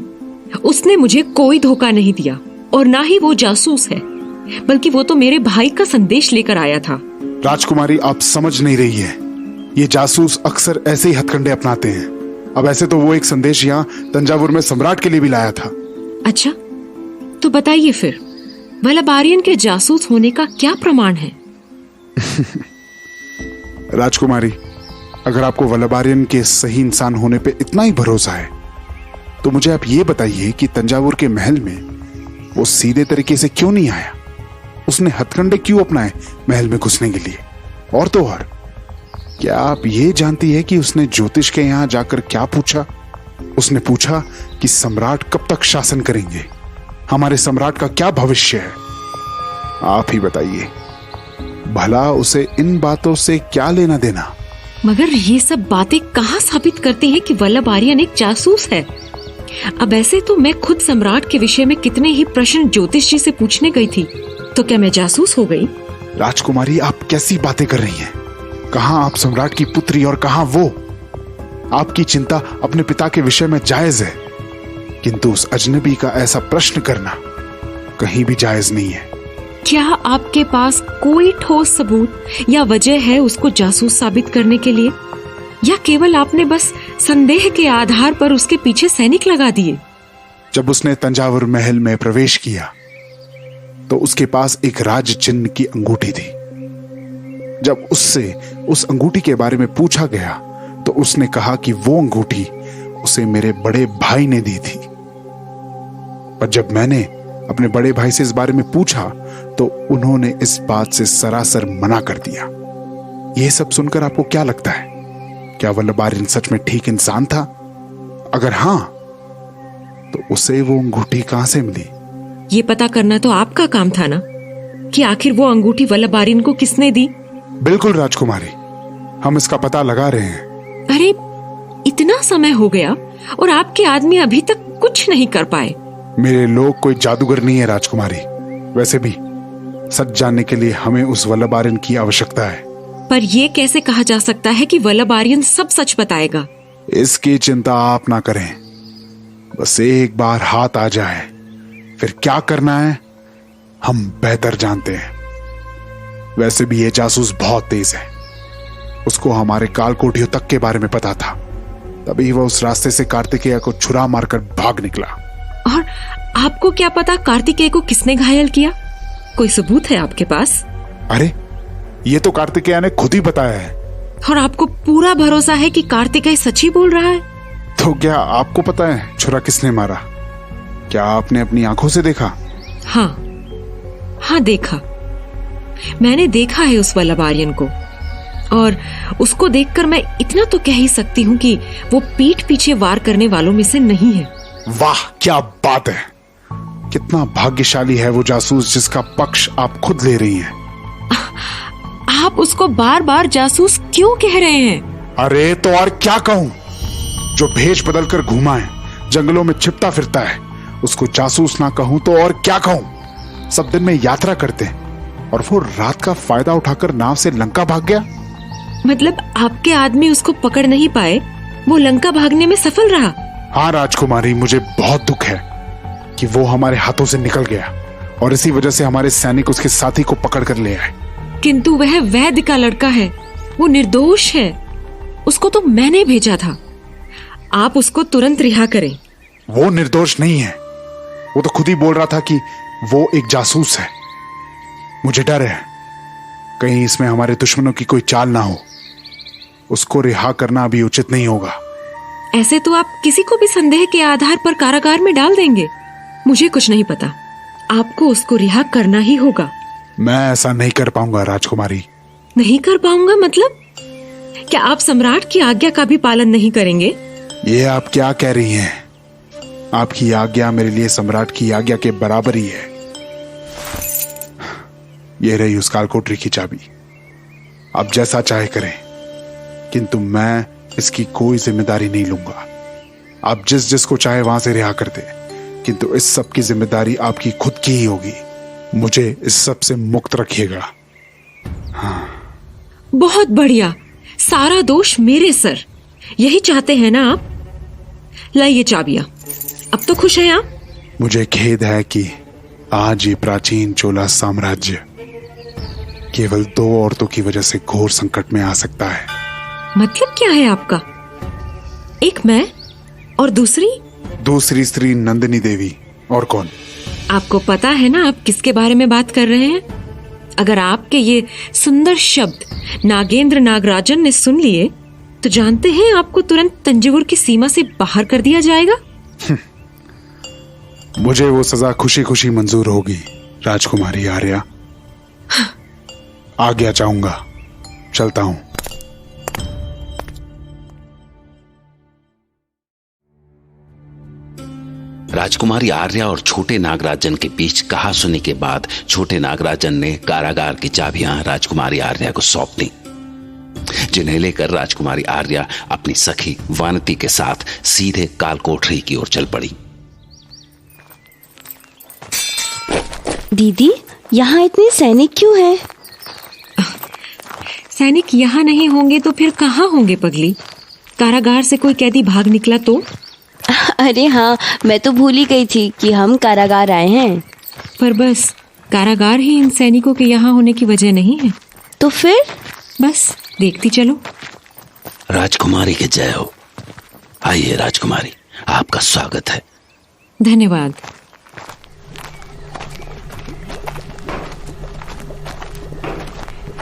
उसने मुझे कोई धोखा नहीं दिया और ना ही वो जासूस है, बल्कि वो तो मेरे भाई का संदेश लेकर आया था। राजकुमारी, आप समझ नहीं रही है। ये जासूस अक्सर ऐसे ही हथकंडे अपनाते हैं। अब ऐसे तो वो एक संदेश यहाँ तंजावुर में सम्राट के लिए भी लाया था। अच्छा, तो बताइए फिर वल्लभ आर्यन के जासूस होने का क्या प्रमाण है? राजकुमारी, अगर आपको वल्लभ आर्यन के सही इंसान होने पे इतना ही भरोसा है तो मुझे आप ये बताइए कि तंजावुर के महल में वो सीधे तरीके से क्यों नहीं आया? उसने हथकंडे क्यों अपनाए महल में घुसने के लिए? और तो और, क्या आप ये जानती है कि उसने ज्योतिष के यहां जाकर क्या पूछा? उसने पूछा कि सम्राट कब तक शासन करेंगे, हमारे सम्राट का क्या भविष्य है? आप ही बताइए, भला उसे इन बातों से क्या लेना देना? मगर ये सब बातें कहाँ साबित करती हैं कि वल्लभ आर्यन एक जासूस है? अब ऐसे तो मैं खुद सम्राट के विषय में कितने ही प्रश्न ज्योतिष जी से पूछने गई थी, तो क्या मैं जासूस हो गई? राजकुमारी, आप कैसी बातें कर रही हैं? कहां आप सम्राट की पुत्री और कहां वो? आपकी चिंता अपने पिता के विषय में जायज है, किंतु उस अजनबी का ऐसा प्रश्न करना कहीं भी जायज नहीं है। क्या आपके पास कोई ठोस सबूत या वजह है उसको जासूस साबित करने के लिए, या केवल आपने बस संदेह के आधार पर उसके पीछे सैनिक लगा दिए? जब उसने तंजावुर महल में प्रवेश किया तो उसके पास एक राज चिन्ह की अंगूठी थी। जब उससे उस अंगूठी के बारे में पूछा गया तो उसने कहा कि वो अंगूठी उसे मेरे बड़े भाई ने दी थी। पर जब मैंने अपने बड़े भाई से इस बारे में पूछा तो उन्होंने इस बात से सरासर मना कर दिया। यह सब सुनकर आपको क्या लगता है? क्या वल्लभ आर्यन सच में ठीक इंसान था? अगर हां, तो उसे वो अंगूठी कहां से मिली? ये पता करना तो आपका काम था ना कि आखिर वो अंगूठी वल्लभ आर्यन को किसने दी? बिल्कुल राजकुमारी, हम इसका पता लगा रहे हैं। अरे, इतना समय हो गया और आपके आदमी अभी तक कुछ नहीं कर पाए। मेरे लोग कोई जादूगर नहीं है राजकुमारी। वैसे भी सच जानने के लिए हमें उस वल्लभ आर्यन की आवश्यकता है। पर यह कैसे कहा जा सकता है कि वल्लभ आर्यन सब सच बताएगा? इसकी चिंता आप ना करें, बस एक बार हाथ आ जाए फिर क्या करना है हम बेहतर जानते हैं। वैसे भी ये जासूस बहुत तेज है, उसको हमारे कालकोठियों तक के बारे में पता था, तभी वह उस रास्ते से कार्तिकेय को छुरा मारकर भाग निकला। और आपको क्या पता कार्तिकेय को किसने घायल किया? कोई सबूत है आपके पास? अरे, ये तो कार्तिकेय ने खुद ही बताया है। और आपको पूरा भरोसा है कि कार्तिकेय सच ही बोल रहा है? तो क्या आपको पता है छुरा किसने मारा? क्या आपने अपनी आंखों से देखा? हाँ देखा। मैंने देखा है उस वल्लभ आर्यन को, और उसको देखकर मैं इतना तो कह ही सकती हूँ कि वो पीठ पीछे वार करने वालों में से नहीं है। वाह क्या बात है। कितना भाग्यशाली है वो जासूस जिसका पक्ष आप खुद ले रही हैं। आप उसको बार बार जासूस क्यों कह रहे हैं? अरे तो और क्या कहूं? जो भेष बदलकर घूमा है, जंगलों में छिपता फिरता है, उसको जासूस ना कहूं तो और क्या कहूं? सब दिन में यात्रा करते हैं और वो रात का फायदा उठाकर नाव से लंका भाग गया। मतलब आपके आदमी उसको पकड़ नहीं पाए, वो लंका भागने में सफल रहा? हाँ राजकुमारी, मुझे बहुत दुख है कि वो हमारे हाथों से निकल गया और इसी वजह से हमारे सैनिक उसके साथी को पकड़ कर ले आए। किंतु वह वैद्य का लड़का है, वो निर्दोष है। उसको तो मैंने भेजा था। आप उसको तुरंत रिहा करें। वो निर्दोष नहीं है, वो तो खुद ही बोल रहा था कि वो एक जासूस है। मुझे डर है कहीं इसमें हमारे दुश्मनों की कोई चाल ना हो। उसको रिहा करना अभी उचित नहीं होगा। ऐसे तो आप किसी को भी संदेह के आधार पर कारागार में डाल देंगे। मुझे कुछ नहीं पता, आपको उसको रिहा करना ही होगा। मैं ऐसा नहीं कर पाऊंगा राजकुमारी। नहीं कर पाऊंगा मतलब? क्या आप सम्राट की आज्ञा का भी पालन नहीं करेंगे? ये आप क्या कह रही हैं? आपकी आज्ञा मेरे लिए सम्राट की आज्ञा के बराबर ही है। ये रही उस कालकोठरी की चाबी। आप जैसा चाहे करें, किंतु मैं इसकी कोई जिम्मेदारी नहीं लूंगा। आप जिस जिसको चाहे वहां से रिहा कर दे, किंतु इस सब की जिम्मेदारी आपकी खुद की ही होगी। मुझे इस सब से मुक्त रखिएगा। बहुत बढ़िया, सारा दोष मेरे सर। यही चाहते हैं ना आप? लाइए चाबियां। अब तो खुश हैं आप? मुझे खेद है कि आज ये प्राचीन चोला साम्राज्य केवल 2 औरतों की वजह से घोर संकट में आ सकता है। मतलब क्या है आपका? एक मैं और दूसरी स्त्री नंदिनी देवी। और कौन? आपको पता है ना आप किसके बारे में बात कर रहे हैं? अगर आपके ये सुंदर शब्द नागेंद्र नागराजन ने सुन लिए तो जानते हैं आपको तुरंत तंजौर की सीमा से बाहर कर दिया जाएगा। मुझे वो सजा खुशी खुशी मंजूर होगी राजकुमारी आर्या। आज्ञा चाहूंगा, चलता हूं। राजकुमारी आर्या और छोटे नागराजन के बीच कहासुनी के बाद छोटे नागराजन ने कारागार की चाबियां राजकुमारी आर्या को सौंप दी, जिन्हें लेकर राजकुमारी आर्या अपनी सखी वानती के साथ सीधे कालकोठरी की ओर चल पड़ी। दीदी, यहाँ इतने सैनिक क्यों हैं? सैनिक यहाँ नहीं होंगे तो फिर कहाँ होंगे पगली? कारागार से कोई कैदी भाग निकला तो? अरे हाँ, मैं तो भूल ही गई थी कि हम कारागार आए हैं। पर बस कारागार ही इन सैनिकों के यहाँ होने की वजह नहीं है। तो फिर? बस देखती चलो। राजकुमारी की जय हो। आइए राजकुमारी, आपका स्वागत है। धन्यवाद।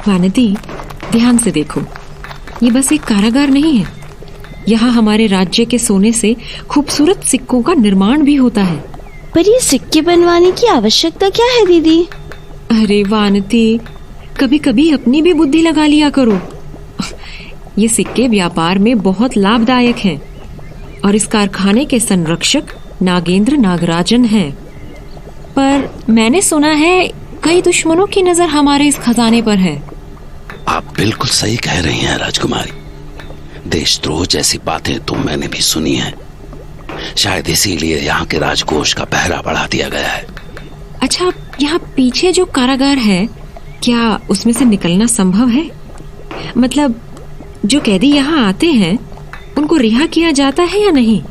वानती, ध्यान से देखो, ये बस एक कारागार नहीं है। यहाँ हमारे राज्य के सोने से खूबसूरत सिक्कों का निर्माण भी होता है। पर ये सिक्के बनवाने की आवश्यकता क्या है दीदी? अरे वानती, कभी कभी अपनी भी बुद्धि लगा लिया करो। ये सिक्के व्यापार में बहुत लाभदायक हैं और इस कारखाने के संरक्षक नागेंद्र नागराजन हैं। पर मैंने सुना है कई दुश्मनों की नजर हमारे इस खजाने पर है। आप बिल्कुल सही कह रही हैं राजकुमारी। देशद्रोह जैसी बातें तो मैंने भी सुनी हैं। शायद इसीलिए यहाँ के राजकोष का पहरा बढ़ा दिया गया है। अच्छा, यहाँ पीछे जो कारागार है, क्या उसमें से निकलना संभव है? मतलब जो कैदी यहाँ आते हैं उनको रिहा किया जाता है या नहीं?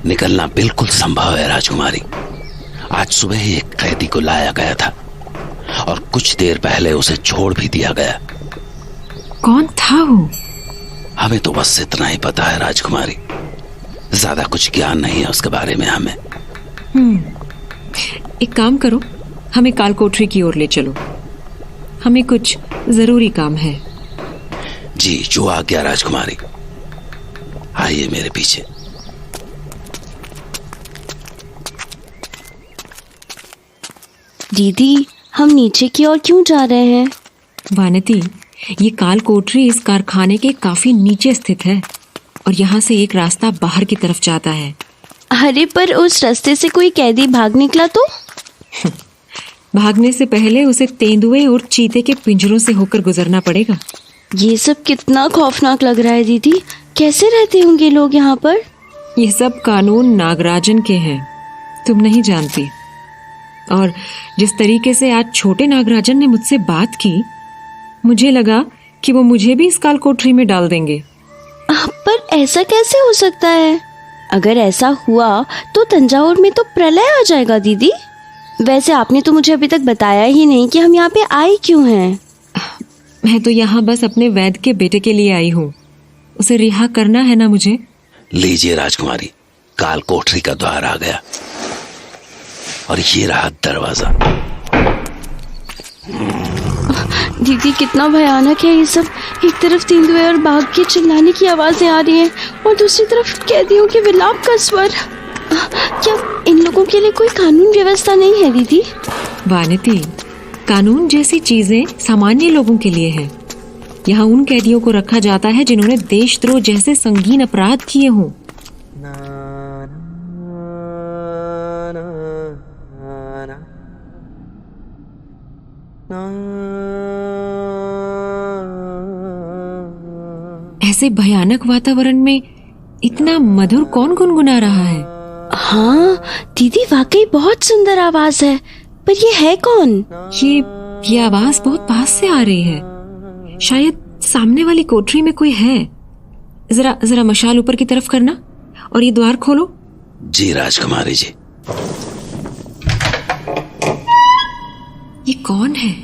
निकलना बिल्कुल संभव है राजकुमारी। आज सुबह ही एक कैदी को लाया गया था और कुछ देर पहले उसे छोड़ भी दिया गया। कौन था वो? हमें तो बस इतना ही पता है राजकुमारी, ज्यादा कुछ ज्ञान नहीं है उसके बारे में हमें। एक काम करो, हमें कालकोठरी की ओर ले चलो। हमें कुछ जरूरी काम है। जी, जो आज्ञा राजकुमारी। आइए मेरे पीछे। दीदी, हम नीचे की ओर क्यों जा रहे हैं? वानती, ये कालकोठरी इस कारखाने के काफी नीचे स्थित है और यहाँ से एक रास्ता बाहर की तरफ जाता है। अरे पर उस रास्ते से कोई कैदी भाग निकला तो? भागने से पहले उसे तेंदुए और चीते के पिंजरों से होकर गुजरना पड़ेगा। ये सब कितना खौफनाक लग रहा है दीदी। कैसे रहते होंगे लोग यहाँ पर? ये सब कानून नागराजन के हैं, तुम नहीं जानती। और जिस तरीके से आज छोटे नागराजन ने मुझसे बात की, मुझे लगा कि वो मुझे भी इस काल कोठरी में डाल देंगे। पर ऐसा कैसे हो सकता है? अगर ऐसा हुआ तो तंजावुर में तो प्रलय आ जाएगा दीदी। वैसे आपने तो मुझे अभी तक बताया ही नहीं कि हम यहाँ पे आए क्यों हैं। मैं तो यहाँ बस अपने वैद्य के बेटे के लिए आई हूँ। उसे रिहा करना है ना मुझे। लीजिए राजकुमारी, काल कोठरी का द्वार आ गया और ये रहा दरवाजा। दीदी कितना भयानक है ये सब। एक तरफ तेंदुए और बाघ के चिल्लाने की आवाजें आ रही हैं और दूसरी तरफ कैदियों के विलाप का स्वर। क्या इन लोगों के लिए कोई कानून व्यवस्था नहीं है दीदी? वानिती, कानून जैसी चीजें सामान्य लोगों के लिए है। यहाँ उन कैदियों को रखा जाता है जिन्होंने देशद्रोह जैसे संगीन अपराध किए हों। ऐसे भयानक वातावरण में इतना मधुर कौन गुनगुना रहा है? हाँ दीदी, वाकई बहुत सुंदर आवाज है। पर ये है कौन? ये आवाज बहुत पास से आ रही है। शायद सामने वाली कोठरी में कोई है। जरा मशाल ऊपर की तरफ करना और ये द्वार खोलो। जी राजकुमारी जी। ये कौन है?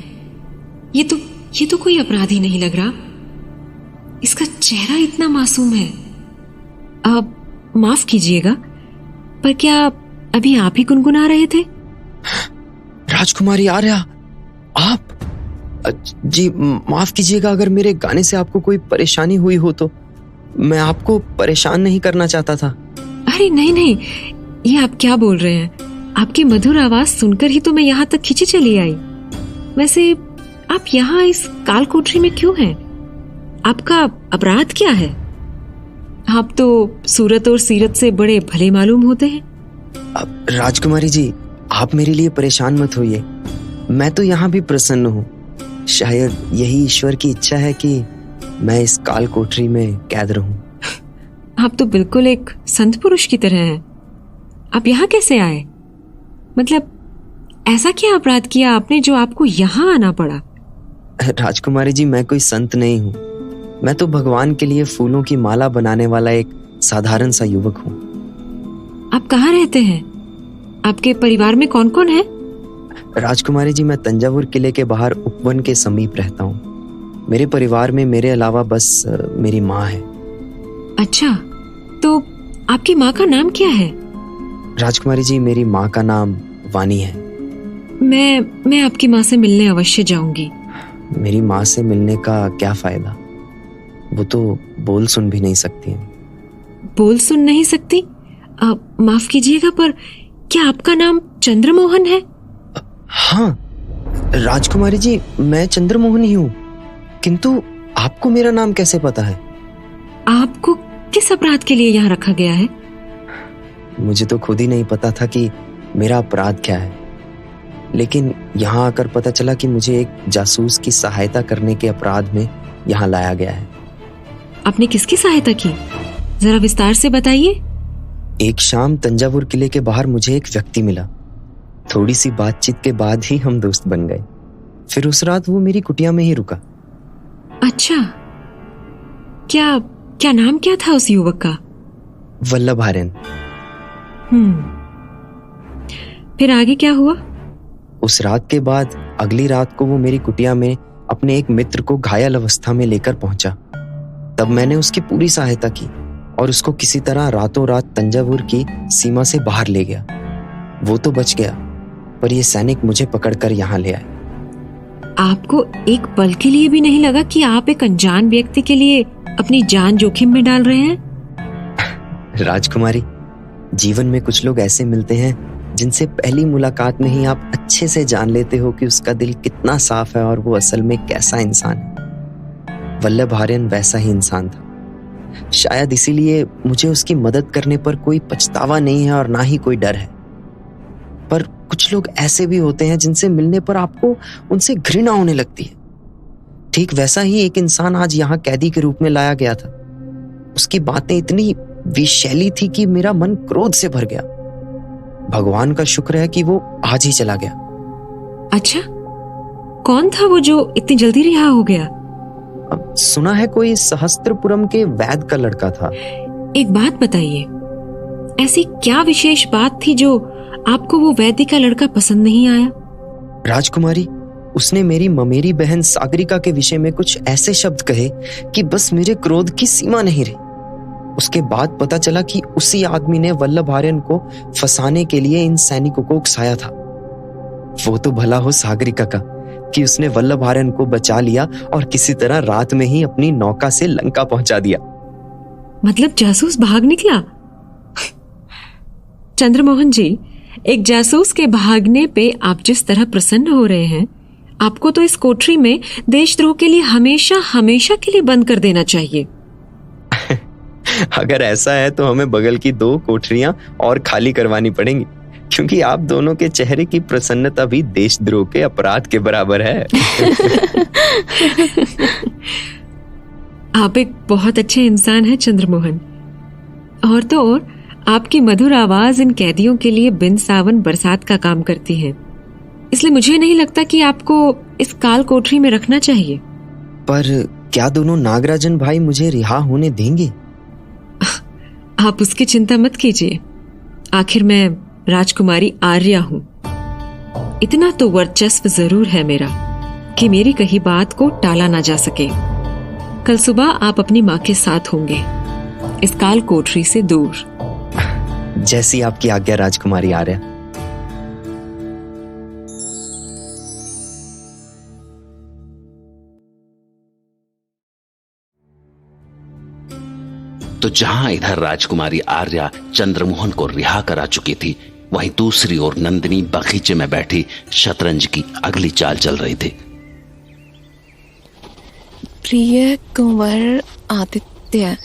ये तो कोई अपराधी नहीं लग रहा। इसका चेहरा इतना मासूम है। अब माफ कीजिएगा, पर क्या अभी आप ही गुनगुना रहे थे? राजकुमारी आर्या, आप? जी माफ कीजिएगा अगर मेरे गाने से आपको कोई परेशानी हुई हो तो। मैं आपको परेशान नहीं करना चाहता था। अरे नहीं, ये आप क्या बोल रहे हैं? आपकी मधुर आवाज सुनकर ही तो मैं यहाँ तक खींची चली आई। वैसे आप यहाँ इस काल कोठरी में क्यों हैं? आपका अपराध क्या है? आप तो सूरत और सीरत से बड़े भले मालूम होते हैं। अब राजकुमारी जी, आप मेरे लिए परेशान मत होइए। मैं तो यहाँ भी प्रसन्न हूँ। शायद यही ईश्वर की इच्छा है कि मैं इस काल कोठरी में कैद रहूं। आप तो बिल्कुल एक संत पुरुष की तरह हैं। आप यहाँ कैसे आए? मतलब ऐसा क्या अपराध किया आपने जो आपको यहाँ आना पड़ा? राजकुमारी जी, मैं कोई संत नहीं हूँ। मैं तो भगवान के लिए फूलों की माला बनाने वाला एक साधारण सा युवक हूँ। आप कहाँ रहते हैं? आपके परिवार में कौन कौन है? राजकुमारी जी, मैं तंजावुर किले के बाहर उपवन के समीप रहता हूँ। मेरे परिवार में मेरे अलावा बस मेरी माँ है। अच्छा, तो आपकी माँ का नाम क्या है? राजकुमारी जी, मेरी माँ का नाम वानी है। मैं आपकी माँ से मिलने अवश्य जाऊंगी। मेरी माँ से मिलने का क्या फायदा? वो तो बोल सुन भी नहीं सकती हैं। बोल सुन नहीं सकती? माफ कीजिएगा, पर क्या आपका नाम चंद्रमोहन है? हाँ राजकुमारी जी, मैं चंद्रमोहन ही हूँ। किंतु आपको मेरा नाम कैसे पता है? आपको किस अपराध के लिए यहाँ रखा गया है? मुझे तो खुद ही नहीं पता था कि मेरा अपराध क्या है, लेकिन यहाँ आकर पता चला कि मुझे एक जासूस की सहायता करने के अपराध में यहाँ लाया गया है। आपने किसकी सहायता की? जरा विस्तार से बताइए। एक शाम तंजावुर किले के बाहर मुझे एक व्यक्ति मिला। थोड़ी सी बातचीत के बाद ही हम दोस्त बन गए। फिर उस रात वो मेरी कुटिया में ही रुका। अच्छा, क्या नाम क्या था उस युवक का? वल्लभ आर्यन। फिर आगे क्या हुआ? उस रात के बाद अगली रात को वो मेरी कुटिया में अपने एक मित्र को घायल अवस्था में लेकर पहुंचा। तब मैंने उसकी पूरी सहायता की और उसको किसी तरह रातों रात तंजावुर की सीमा से बाहर ले गया। वो तो बच गया, पर ये सैनिक मुझे पकड़कर यहाँ ले आए। आपको एक पल के लिए भी नहीं लगा कि आप एक अनजान व्यक्ति के लिए अपनी जान जोखिम में डाल रहे हैं? राजकुमारी, जीवन में कुछ लोग ऐसे मिलते हैं जिनसे पहली मुलाकात में ही आप अच्छे से जान लेते हो कि उसका दिल कितना साफ है और वो असल में कैसा इंसान है। वल्लभ आर्यन वैसा ही इंसान था। शायद इसीलिए मुझे उसकी मदद करने पर कोई पछतावा नहीं है और ना ही कोई डर है। पर कुछ लोग ऐसे भी होते हैं जिनसे मिलने पर आपको उनसे घृणा होने लगती है। ठीक वैसा ही एक इंसान आज यहाँ कैदी के रूप में लाया गया था। उसकी बातें इतनी विषैली थी कि मेरा मन क्रोध से भर गया। भगवान का शुक्र है कि वो आज ही चला गया। अच्छा, कौन था वो जो इतनी जल्दी रिहा हो गया? अब सुना है कोई सहस्त्रपुरम के वैद्य का लड़का था। एक बात बताइए, ऐसी क्या विशेष बात थी जो आपको वो वैद्य का लड़का पसंद नहीं आया? राजकुमारी, उसने मेरी ममेरी बहन सागरिका के विषय में कुछ ऐसे शब्द कहे कि बस मेरे क्रोध की सीमा नहीं रही। उसके बाद पता चला कि उसी आदमी ने वल्लभ आर्यन को फंसाने के लिए इन सैनिकों को उकसाया था। वो तो भला हो सागरिका का कि उसने वल्लभ आर्यन को बचा लिया और किसी तरह रात में ही अपनी नौका से लंका पहुंचा दिया। मतलब जासूस भाग निकला? चंद्रमोहन जी, एक जासूस के भागने पे आप जिस तरह प्रसन्न हो रहे हैं, आपको तो इस कोठरी में देशद्रोह के लिए हमेशा हमेशा के लिए बंद कर देना चाहिए। अगर ऐसा है तो हमें बगल की 2 कोठरियां और खाली करवानी पड़ेंगी, क्योंकि आप दोनों के चेहरे की प्रसन्नता भी देशद्रोह के अपराध के बराबर है। आप एक बहुत अच्छे इंसान हैं चंद्रमोहन। और तो और आपकी मधुर आवाज इन कैदियों के लिए बिन सावन बरसात का काम करती है। इसलिए मुझे नहीं लगता कि आपको इस काल कोठरी में रखना चाहिए। पर क्या दोनों नागराजन भाई मुझे रिहा होने देंगे? आप उसकी चिंता मत कीजिए। आखिर मैं राजकुमारी आर्या हूं। इतना तो वर्चस्व जरूर है मेरा कि मेरी कही बात को टाला ना जा सके। कल सुबह आप अपनी माँ के साथ होंगे, इस काल कोठरी से दूर। जैसी आपकी आज्ञा राजकुमारी आर्या। तो जहां इधर राजकुमारी आर्या चंद्रमोहन को रिहा करा चुकी थी, वहीं दूसरी ओर नंदिनी बगीचे में बैठी शतरंज की अगली चाल चल रही थी। प्रिय कुंवर आदित्य,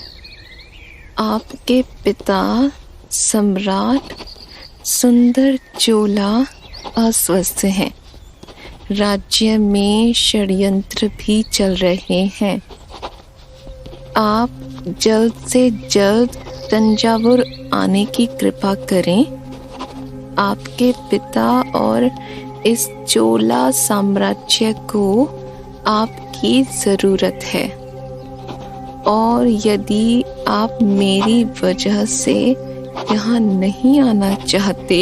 आपके पिता सम्राट सुंदर चोला अस्वस्थ हैं। राज्य में षड्यंत्र भी चल रहे हैं। आप जल्द से जल्द तंजावुर आने की कृपा करें। आपके पिता और इस चोला साम्राज्य को आपकी जरूरत है, और यदि आप मेरी वजह से यहाँ नहीं आना चाहते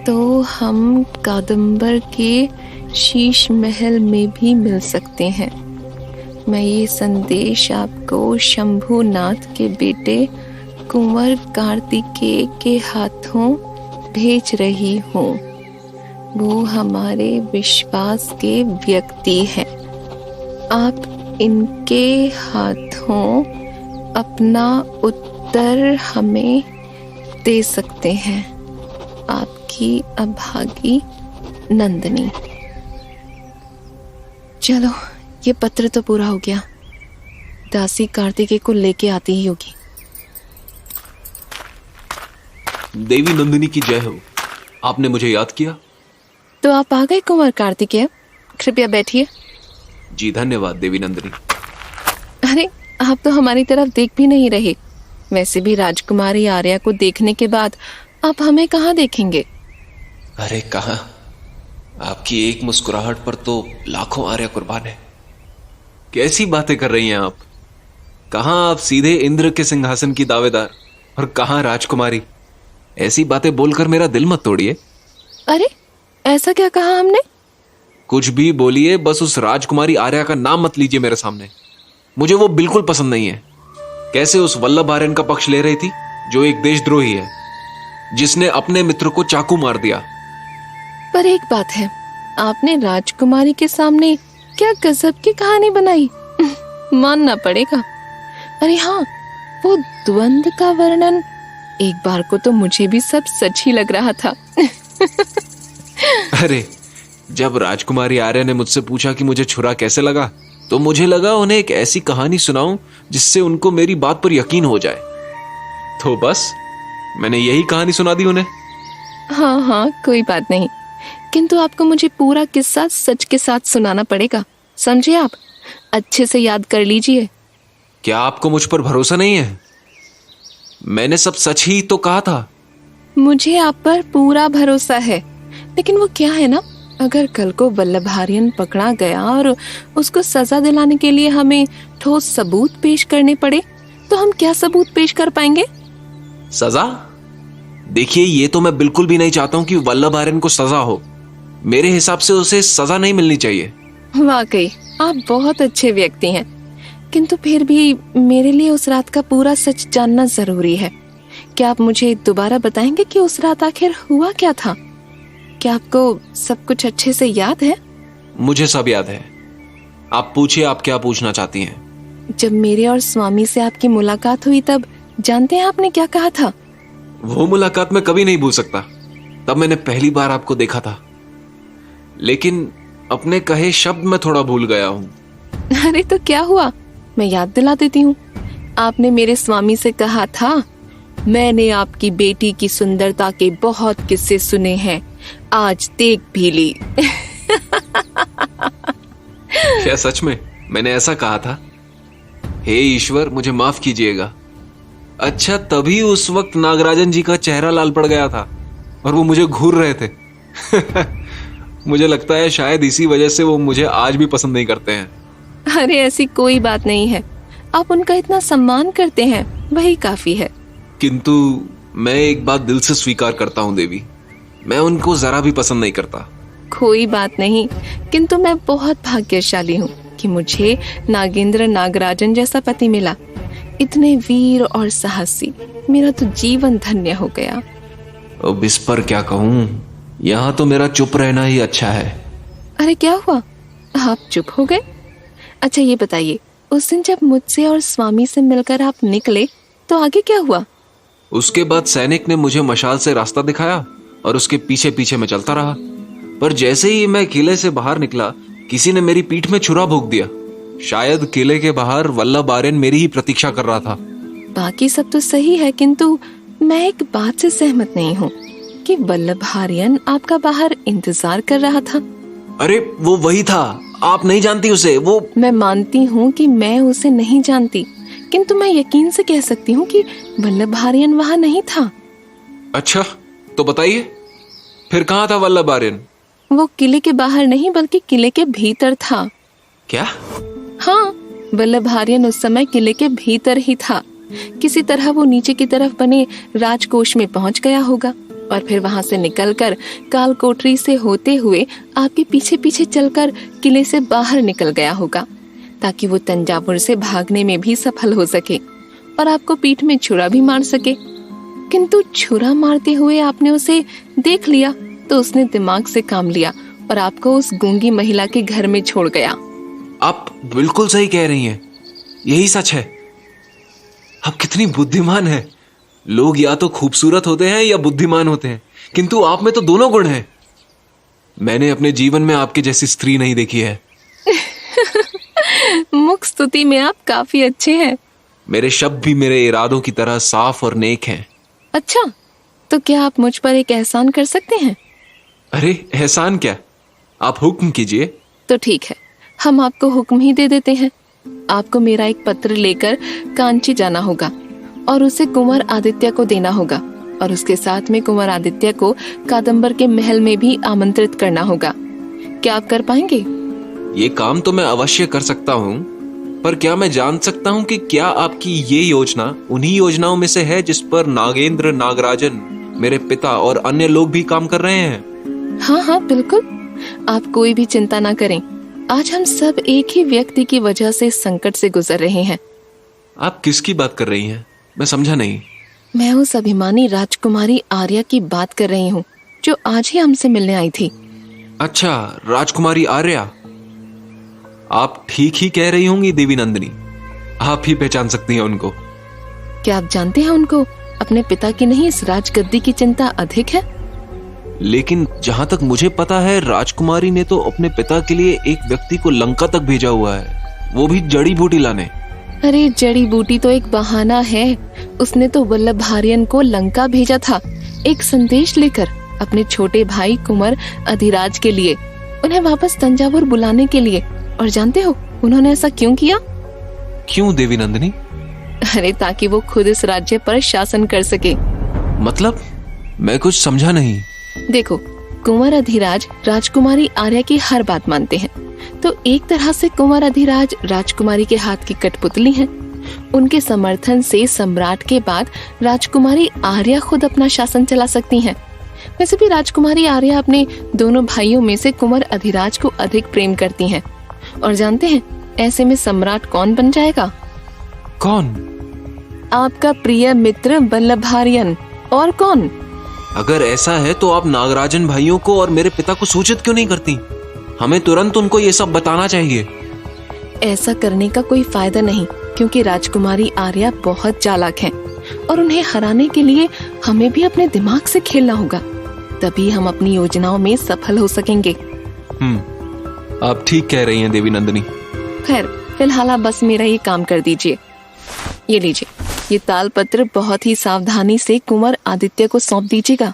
तो हम कादंबर के शीश महल में भी मिल सकते हैं। मैं ये संदेश आपको शंभुनाथ के बेटे कुंवर कार्तिकेय के हाथों भेज रही हूँ। वो हमारे विश्वास के व्यक्ति हैं। आप इनके हाथों अपना उत्तर हमें दे सकते हैं। आपकी अभागी नंदिनी। चलो, ये पत्र तो पूरा हो गया। दासी कार्तिकेय को लेके आती ही होगी। देवी नंदिनी की जय हो। आपने मुझे याद किया? तो आप आ गए कुंवर कार्तिकेय, कृपया बैठिए। जी धन्यवाद देवी नंदिनी। अरे, आप तो हमारी तरफ देख भी नहीं रहे। वैसे भी राजकुमारी आर्या को देखने के बाद आप हमें कहाँ देखेंगे? अरे कहाँ, आपकी एक मुस्कुराहट पर तो लाखों आर्या कुर्बान है। कैसी बातें कर रही हैं आप? कहाँ आप सीधे इंद्र के सिंहासन की दावेदार और कहाँ राजकुमारी। ऐसी बातें बोलकर मेरा दिल मत तोड़िए। अरे, ऐसा क्या कहा हमने? कुछ भी बोलिए, बस उस राजकुमारी आर्या का नाम मत लीजिए मेरे सामने। मुझे वो बिल्कुल पसंद नहीं है। कैसे उस वल्लभ आर्यन का पक्ष ले रही थी, जो एक देशद्रोही है, जिसने अपने मित्र को चाकू मार दिया। पर एक बात है, आपने राजकुमारी के सामने क्या गजब की कहानी बनाई। मानना पड़ेगा। अरे हाँ, वो द्वंद्व का वर्णन एक बार को तो मुझे भी सब सच ही लग रहा था। अरे, जब राजकुमारी आर्या ने मुझसे पूछा कि मुझे छुरा कैसे लगा, तो मुझे लगा उन्हें एक ऐसी कहानी सुनाऊं जिससे उनको मेरी बात पर यकीन हो जाए। तो बस मैंने यही कहानी सुना दी उन्हें। हाँ हाँ, कोई बात नहीं, किंतु आपको मुझे पूरा किस्सा सच के साथ सुनाना पड़ेगा, समझे आप? अच्छे से याद कर लीजिए। क्या आपको मुझ पर भरोसा नहीं है? मैंने सब सच ही तो कहा था। मुझे आप पर पूरा भरोसा है, लेकिन वो क्या है ना, अगर कल को वल्लभार्यन पकड़ा गया और उसको सजा दिलाने के लिए हमें ठोस सबूत पेश करने पड़े, तो हम क्या सबूत पेश कर पाएंगे? सजा? देखिए, ये तो मैं बिल्कुल भी नहीं चाहता हूं कि वल्लभार्यन को सजा हो। मेरे हिसाब से उसे सजा नहीं मिलनी चाहिए। वाकई आप बहुत अच्छे व्यक्ति हैं, किंतु फिर भी मेरे लिए उस रात का पूरा सच जानना जरूरी है। क्या आप मुझे दोबारा बताएंगे कि उस रात आखिर हुआ क्या था? क्या आपको सब कुछ अच्छे से याद है? मुझे सब याद है। आप पूछिए, आप क्या पूछना चाहती हैं? जब मेरे और स्वामी से आपकी मुलाकात हुई, तब जानते हैं आपने क्या कहा था? वो मुलाकात मैं कभी नहीं भूल सकता। तब मैंने पहली बार आपको देखा था, लेकिन अपने कहे शब्द में थोड़ा भूल गया हूं। अरे तो क्या हुआ, मैं याद दिला देती हूँ। आपने मेरे स्वामी से कहा था, मैंने आपकी बेटी की सुंदरता के बहुत किस्से सुने हैं, आज देख भी ली। क्या सच में मैंने ऐसा कहा था? हे ईश्वर, मुझे माफ कीजिएगा। अच्छा, तभी उस वक्त नागराजन जी का चेहरा लाल पड़ गया था और वो मुझे घूर रहे थे। मुझे लगता है शायद इसी वजह से वो मुझे आज भी पसंद नहीं करते हैं। अरे ऐसी कोई बात नहीं है, आप उनका इतना सम्मान करते हैं, वही काफी है। किंतु मैं एक बात दिल से स्वीकार करता हूँ देवी, मैं उनको जरा भी पसंद नहीं करता। कोई बात नहीं, किंतु मैं बहुत भाग्यशाली हूँ कि मुझे नागेंद्र नागराजन जैसा पति मिला। इतने वीर और साहसी, मेरा तो जीवन धन्य हो गया। अब इस पर क्या कहूँ, यहाँ तो मेरा चुप रहना ही अच्छा है। अरे क्या हुआ, आप चुप हो गए? अच्छा ये बताइए, उस दिन जब मुझसे और स्वामी से मिलकर आप निकले तो आगे क्या हुआ? उसके बाद सैनिक ने मुझे मशाल से रास्ता दिखाया और उसके पीछे पीछे मैं चलता रहा। पर जैसे ही मैं किले से बाहर निकला, किसी ने मेरी पीठ में छुरा भोंक दिया। शायद किले के बाहर वल्लभार्यन मेरी ही प्रतीक्षा कर रहा था। बाकी सब तो सही है, किंतु मैं एक बात से सहमत नहीं हूँ कि वल्लभार्यन आपका बाहर इंतजार कर रहा था। अरे वो वही था, आप नहीं जानती उसे। वो मैं मानती हूँ कि मैं उसे नहीं जानती, किंतु मैं यकीन से कह सकती हूँ कि वल्लभार्यन वहाँ नहीं था। अच्छा, तो बताइए फिर कहाँ था वल्लभार्यन? वो किले के बाहर नहीं, बल्कि किले के भीतर था। क्या? हाँ, वल्लभार्यन उस समय किले के भीतर ही था। किसी तरह वो नीचे की तरफ बने राजकोष में पहुंच गया होगा और फिर वहां से निकलकर काल कोठरी से होते हुए आपके पीछे पीछे चलकर किले से बाहर निकल गया होगा, ताकि वो तंजावुर से भागने में भी सफल हो सके और आपको पीठ में छुरा भी मार सके। किंतु छुरा मारते हुए आपने उसे देख लिया तो उसने दिमाग से काम लिया और आपको उस गूंगी महिला के घर में छोड़ गया। आप बिल्कुल सही कह रही हैं, यही सच है। आप कितनी बुद्धिमान है। लोग या तो खूबसूरत होते हैं या बुद्धिमान होते हैं, किंतु आप में तो दोनों गुण हैं। मैंने अपने जीवन में आपकी जैसी स्त्री नहीं देखी है। मुख स्तुति में आप काफी अच्छे हैं। मेरे शब्द भी मेरे इरादों की तरह साफ और नेक हैं। अच्छा, तो क्या आप मुझ पर एक एहसान कर सकते हैं? अरे एहसान क्या, आप हुक्म कीजिए। तो ठीक है, हम आपको हुक्म ही दे देते हैं। आपको मेरा एक पत्र लेकर कांची जाना होगा और उसे कुंवर आदित्य को देना होगा और उसके साथ में कुंवर आदित्य को कादंबर के महल में भी आमंत्रित करना होगा। क्या आप कर पाएंगे? ये काम तो मैं अवश्य कर सकता हूँ, पर क्या मैं जान सकता हूँ कि क्या आपकी ये योजना उन्हीं योजनाओं में से है जिस पर नागेंद्र नागराजन, मेरे पिता और अन्य लोग भी काम कर रहे हैं? हाँ हाँ बिल्कुल, आप कोई भी चिंता ना करें। आज हम सब एक ही व्यक्ति की वजह से संकट से गुजर रहे हैं। आप किसकी बात कर रही हैं? मैं समझा नहीं। मैं उस अभिमानी राजकुमारी आर्या की बात कर रही हूँ जो आज ही हमसे मिलने आई थी। अच्छा, राजकुमारी आर्या। आप ठीक ही कह रही होंगी देवी नंदिनी, आप ही पहचान सकती हैं उनको। क्या आप जानते हैं उनको अपने पिता की नहीं, इस राजगद्दी की चिंता अधिक है? लेकिन जहां तक मुझे पता है, राजकुमारी ने तो अपने पिता के लिए एक व्यक्ति को लंका तक भेजा हुआ है। वो भी जड़ी बूटी लाने। अरे जड़ी बूटी तो एक बहाना है। उसने तो वल्लभार्यन को लंका भेजा था एक संदेश लेकर अपने छोटे भाई कुंवर अधिराज के लिए, उन्हें वापस तंजावुर बुलाने के लिए। और जानते हो उन्होंने ऐसा क्यों किया? क्यों देवी नंदिनी? अरे ताकि वो खुद इस राज्य पर शासन कर सके। मतलब मैं कुछ समझा नहीं। देखो, कुंवर अधिराज राजकुमारी आर्या की हर बात मानते हैं, तो एक तरह से कुंवर अधिराज राजकुमारी के हाथ की कठपुतली हैं। उनके समर्थन से सम्राट के बाद राजकुमारी आर्या खुद अपना शासन चला सकती हैं। वैसे भी राजकुमारी आर्या अपने दोनों भाइयों में से कुंवर अधिराज को अधिक प्रेम करती हैं। और जानते हैं ऐसे में सम्राट कौन बन जाएगा? कौन? आपका प्रिय मित्र वल्लभार्यन। और कौन? अगर ऐसा है तो आप नागराजन भाइयों को और मेरे पिता को सूचित क्यों नहीं करती? हमें तुरंत उनको ये सब बताना चाहिए। ऐसा करने का कोई फायदा नहीं, क्योंकि राजकुमारी आर्या बहुत चालाक हैं और उन्हें हराने के लिए हमें भी अपने दिमाग से खेलना होगा, तभी हम अपनी योजनाओं में सफल हो सकेंगे। आप ठीक कह रही हैं देवी नंदिनी। खैर फिलहाल आप बस मेरा ये काम कर दीजिए। ये लीजिए, ये तालपत्र बहुत ही सावधानी से कुंवर आदित्य को सौंप दीजिएगा।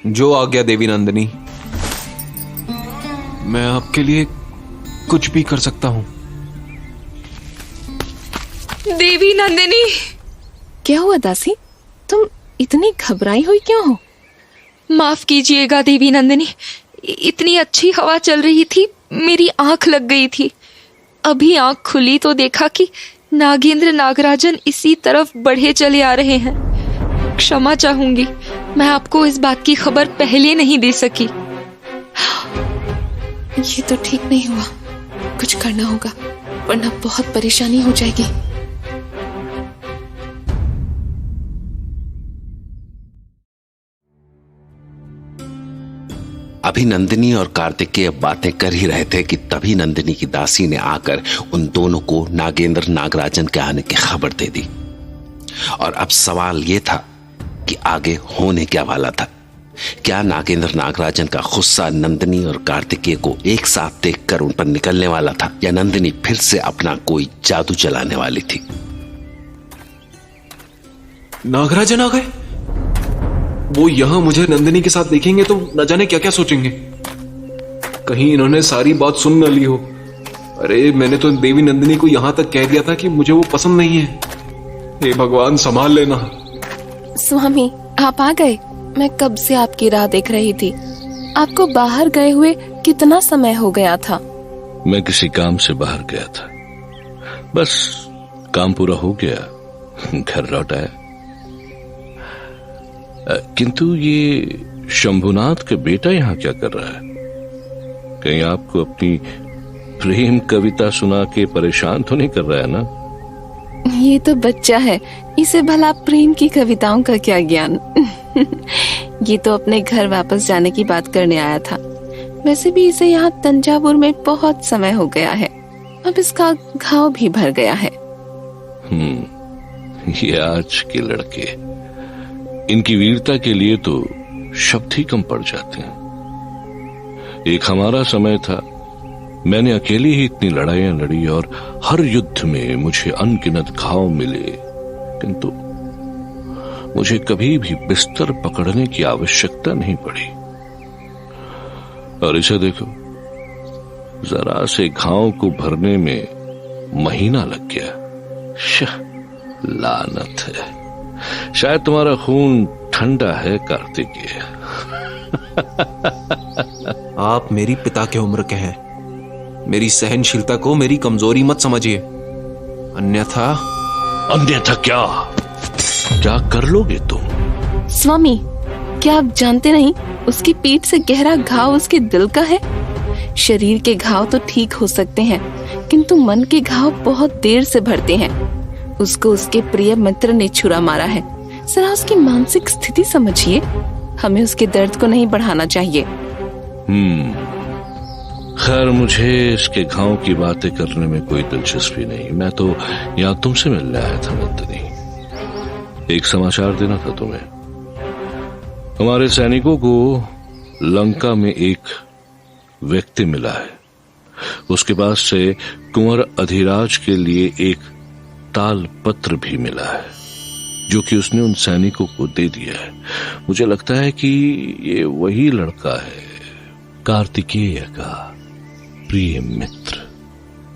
जो आज्ञा देवी नंदिनी। मैं आपके लिए कुछ भी कर सकता हूँ। देवी नंदिनी। क्या हुआ दासी, तुम इतनी घबराई हुई क्यों हो? माफ कीजिएगा देवी नंदिनी, इतनी अच्छी हवा चल रही थी, मेरी आंख लग गई थी। अभी आंख खुली तो देखा कि नागेंद्र नागराजन इसी तरफ बढ़े चले आ रहे हैं। क्षमा चाहूंगी, मैं आपको इस बात की खबर पहले नहीं दे सकी। ये तो ठीक नहीं हुआ, कुछ करना होगा वरना बहुत परेशानी हो जाएगी। अभी नंदिनी और कार्तिकेय बातें कर ही रहे थे कि तभी नंदिनी की दासी ने आकर उन दोनों को नागेंद्र नागराजन के आने की खबर दे दी। और अब सवाल यह था कि आगे होने क्या वाला था। क्या नागेंद्र नागराजन का गुस्सा नंदिनी और कार्तिकेय को एक साथ देखकर उन पर निकलने वाला था, या नंदिनी फिर से अपना कोई जादू चलाने वाली थी? नागराजन आ गए। वो यहां मुझे नंदिनी के साथ देखेंगे तो न जाने क्या क्या सोचेंगे। कहीं इन्होंने सारी बात सुन न ली हो। अरे मैंने तो देवी नंदिनी को यहां तक कह दिया था कि मुझे वो पसंद नहीं है। हे भगवान, संभाल लेना। स्वामी, आप आ गए। मैं कब से आपकी राह देख रही थी। आपको बाहर गए हुए कितना समय हो गया था? मैं किसी काम से बाहर गया था, बस काम पूरा हो गया, घर लौट आया। किंतु ये शंभुनाथ का बेटा यहाँ क्या कर रहा है? कहीं आपको अपनी प्रेम कविता सुना के परेशान तो नहीं कर रहा है ना? ये तो बच्चा है, इसे भला प्रेम की कविताओं का क्या ज्ञान। ये तो अपने घर वापस जाने की बात करने आया था। वैसे भी इसे यहाँ तंजावुर में बहुत समय हो गया है, अब इसका घाव भी भर गया है। ये आज के लड़के, इनकी वीरता के लिए तो शब्द ही कम पड़ जाते हैं। एक हमारा समय था, मैंने अकेली ही इतनी लड़ाइयां लड़ी और हर युद्ध में मुझे अनगिनत घाव मिले, किंतु मुझे कभी भी बिस्तर पकड़ने की आवश्यकता नहीं पड़ी। और इसे देखो, जरा से घाव को भरने में महीना लग गया। लानत है, शायद तुम्हारा खून ठंडा है कार्तिकेय। आप मेरी पिता के उम्र के हैं। मेरी सहनशीलता को मेरी कमजोरी मत समझिए, अन्यथा क्या कर लोगे तुम? स्वामी, क्या आप जानते नहीं उसकी पीठ से गहरा घाव उसके दिल का है? शरीर के घाव तो ठीक हो सकते हैं, किंतु मन के घाव बहुत देर से भरते हैं। उसको उसके प्रिय मित्र ने छुरा मारा है। जरा उसकी मानसिक स्थिति समझिए। हमें उसके दर्द को नहीं बढ़ाना चाहिए। खैर, मुझे इसके घाव की बातें करने में कोई दिलचस्पी नहीं। मैं तो यहाँ तुमसे मिलने आया था नंदिनी। एक समाचार देना था तुम्हें। हमारे सैनिकों को लंका में एक व्यक्ति मिला है उसके पास से कुंवर अधिराज के लिए एक ताल पत्र भी मिला है, जो कि उसने उन सैनिकों को दे दिया है। मुझे लगता है कि ये वही लड़का है, कार्तिकेय का प्रिय मित्र,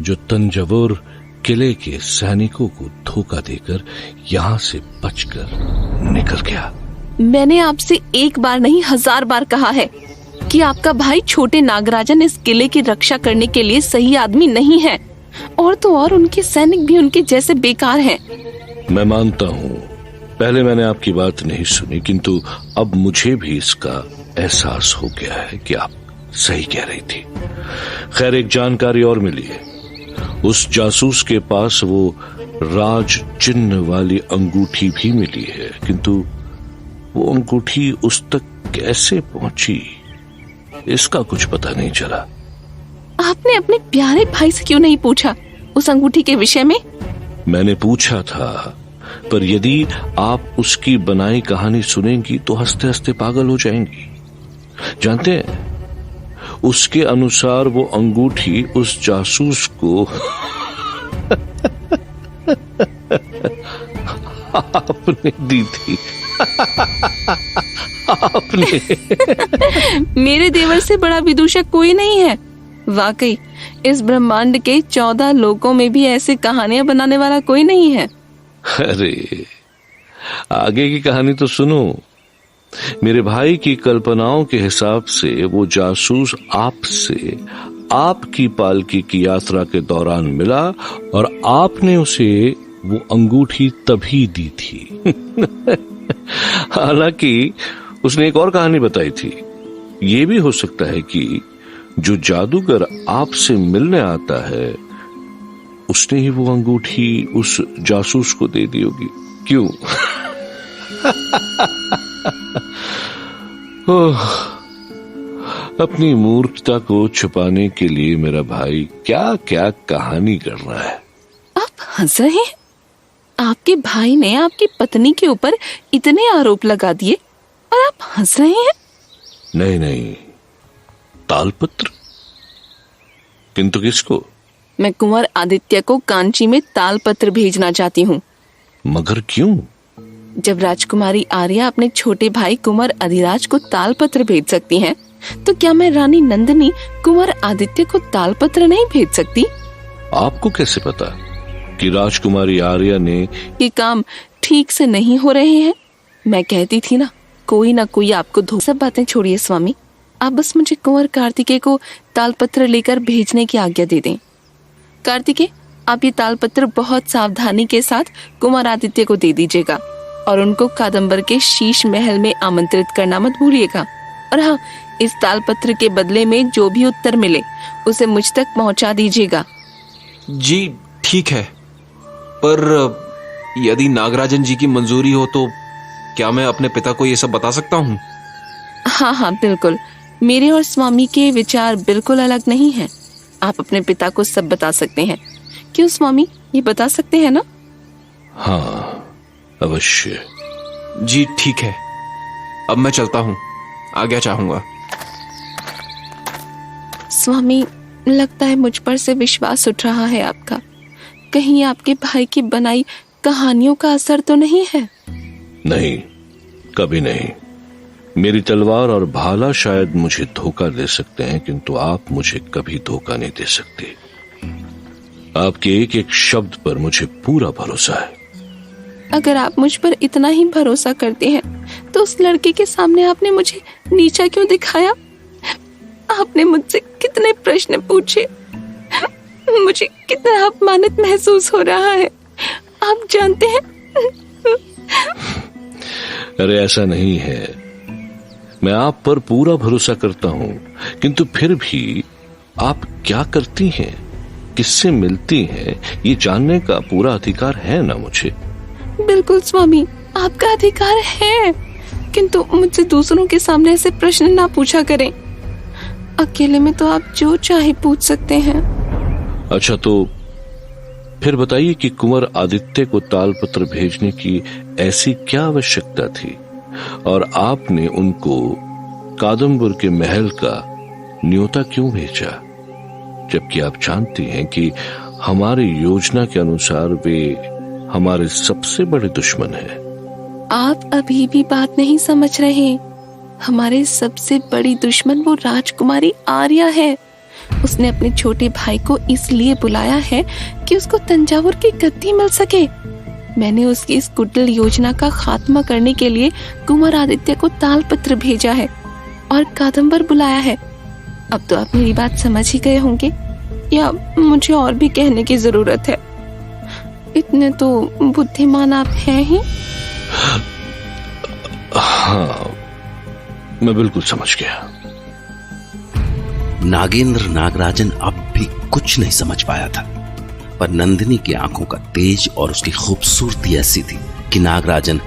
जो तंजावुर किले के सैनिकों को धोखा देकर यहां से बचकर निकल गया। मैंने आपसे एक बार नहीं 1000 बार कहा है कि आपका भाई छोटे नागराजन इस किले की रक्षा करने के लिए सही आदमी नहीं है, और तो और उनके सैनिक भी उनके जैसे बेकार हैं। मैं मानता हूँ, पहले मैंने आपकी बात नहीं सुनी, किंतु अब मुझे भी इसका एहसास हो गया है कि आप सही कह रही थी। खैर, एक जानकारी और मिली है। उस जासूस के पास वो राज चिन्ह वाली अंगूठी भी मिली है, किंतु वो अंगूठी उस तक कैसे पहुंची, इसका कुछ पता नहीं चला। आपने अपने प्यारे भाई से क्यों नहीं पूछा उस अंगूठी के विषय में? मैंने पूछा था, पर यदि आप उसकी बनाई कहानी सुनेंगी तो हंसते हंसते पागल हो जाएंगी। जानते हैं, उसके अनुसार वो अंगूठी उस जासूस को आपने दी थी। आपने। मेरे देवर से बड़ा विदूषक कोई नहीं है। वाकई इस ब्रह्मांड के 14 लोकों में भी ऐसी कहानियां बनाने वाला कोई नहीं है। अरे, आगे की कहानी तो सुनो। मेरे भाई की कल्पनाओं के हिसाब से वो जासूस आपसे आपकी पालकी की यात्रा के दौरान मिला और आपने उसे वो अंगूठी तभी दी थी। हालांकि उसने एक और कहानी बताई थी। ये भी हो सकता है कि जो जादूगर आपसे मिलने आता है, उसने ही वो अंगूठी उस जासूस को दे दी होगी। क्यों? अपनी मूर्खता को छुपाने के लिए मेरा भाई क्या क्या कहानी कर रहा है। आप हंस रहे हैं? आपके भाई ने आपकी पत्नी के ऊपर इतने आरोप लगा दिए और आप हंस रहे हैं? नहीं नहीं, तालपत्र? किंतु किसको? मैं कुंवर आदित्य को कांची में तालपत्र भेजना चाहती हूँ। मगर क्यों? जब राजकुमारी आर्या अपने छोटे भाई कुंवर अधिराज को तालपत्र भेज सकती हैं, तो क्या मैं रानी नंदिनी कुंवर आदित्य को तालपत्र नहीं भेज सकती? आपको कैसे पता कि राजकुमारी आर्या ने ये काम ठीक से नहीं हो रहे हैं? मैं कहती थी ना कोई आपको धोखा। सब बातें छोड़िए स्वामी, आप बस मुझे कुंवर कार्तिकेय को तालपत्र लेकर भेजने की आज्ञा दे दें। कार्तिकेय, आप ये तालपत्र बहुत सावधानी के साथ कुंवर आदित्य को दे दीजिएगा और उनको कादम्बर के शीश महल में आमंत्रित करना मत भूलिएगा। और हाँ, इस तालपत्र के बदले में जो भी उत्तर मिले उसे मुझ तक पहुंचा दीजिएगा। जी ठीक है, पर यदि नागराजन जी की मंजूरी हो तो क्या मैं अपने पिता को ये सब बता सकता हूँ? हाँ बिल्कुल, मेरे और स्वामी के विचार बिल्कुल अलग नहीं हैं। आप अपने पिता को सब बता सकते हैं। क्यों स्वामी, ये बता सकते हैं ना? हाँ अवश्य। जी ठीक है, अब मैं चलता हूँ, आज्ञा चाहूंगा। स्वामी, लगता है मुझ पर से विश्वास उठ रहा है आपका। कहीं आपके भाई की बनाई कहानियों का असर तो नहीं है? नहीं, कभी नहीं। मेरी तलवार और भाला शायद मुझे धोखा दे सकते हैं, किंतु आप मुझे कभी धोखा नहीं दे सकते। आपके एक एक शब्द पर मुझे पूरा भरोसा है। अगर आप मुझ पर इतना ही भरोसा करते हैं तो उस लड़के के सामने आपने मुझे नीचा क्यों दिखाया? आपने मुझसे कितने प्रश्न पूछे, मुझे कितना अपमानित महसूस हो रहा है, आप जानते हैं। अरे ऐसा नहीं है, मैं आप पर पूरा भरोसा करता हूं, किंतु फिर भी आप क्या करती हैं, किससे मिलती हैं, ये जानने का पूरा अधिकार है ना मुझे। बिल्कुल स्वामी, आपका अधिकार है, किंतु मुझसे दूसरों के सामने ऐसे प्रश्न ना पूछा करें। अकेले में तो आप जो चाहे पूछ सकते हैं। अच्छा, तो फिर बताइए कि कुंवर आदित्य को तालपत्र भेजने की ऐसी क्या आवश्यकता थी और आपने उनको कादम्बर के महल का न्योता क्यों भेजा? जबकि आप जानती हैं कि हमारी योजना के अनुसार वे हमारे सबसे बड़े दुश्मन हैं। आप अभी भी बात नहीं समझ रहे। हमारे सबसे बड़ी दुश्मन वो राजकुमारी आर्या है। उसने अपने छोटे भाई को इसलिए बुलाया है कि उसको तंजावुर की गद्दी मिल सके। मैंने उसकी इस कुटिल योजना का खात्मा करने के लिए कुंवर आदित्य को तालपत्र भेजा है और कादम्बर बुलाया है। अब तो आप मेरी बात समझ ही गए होंगे, या मुझे और भी कहने की जरूरत है? इतने तो बुद्धिमान आप हैं ही। हाँ, मैं बिल्कुल समझ गया। नागेंद्र नागराजन अब भी कुछ नहीं समझ पाया था, पर नंदिनी की आंखों का तेज और उसकी खूबसूरती ऐसी थी कि नागराजन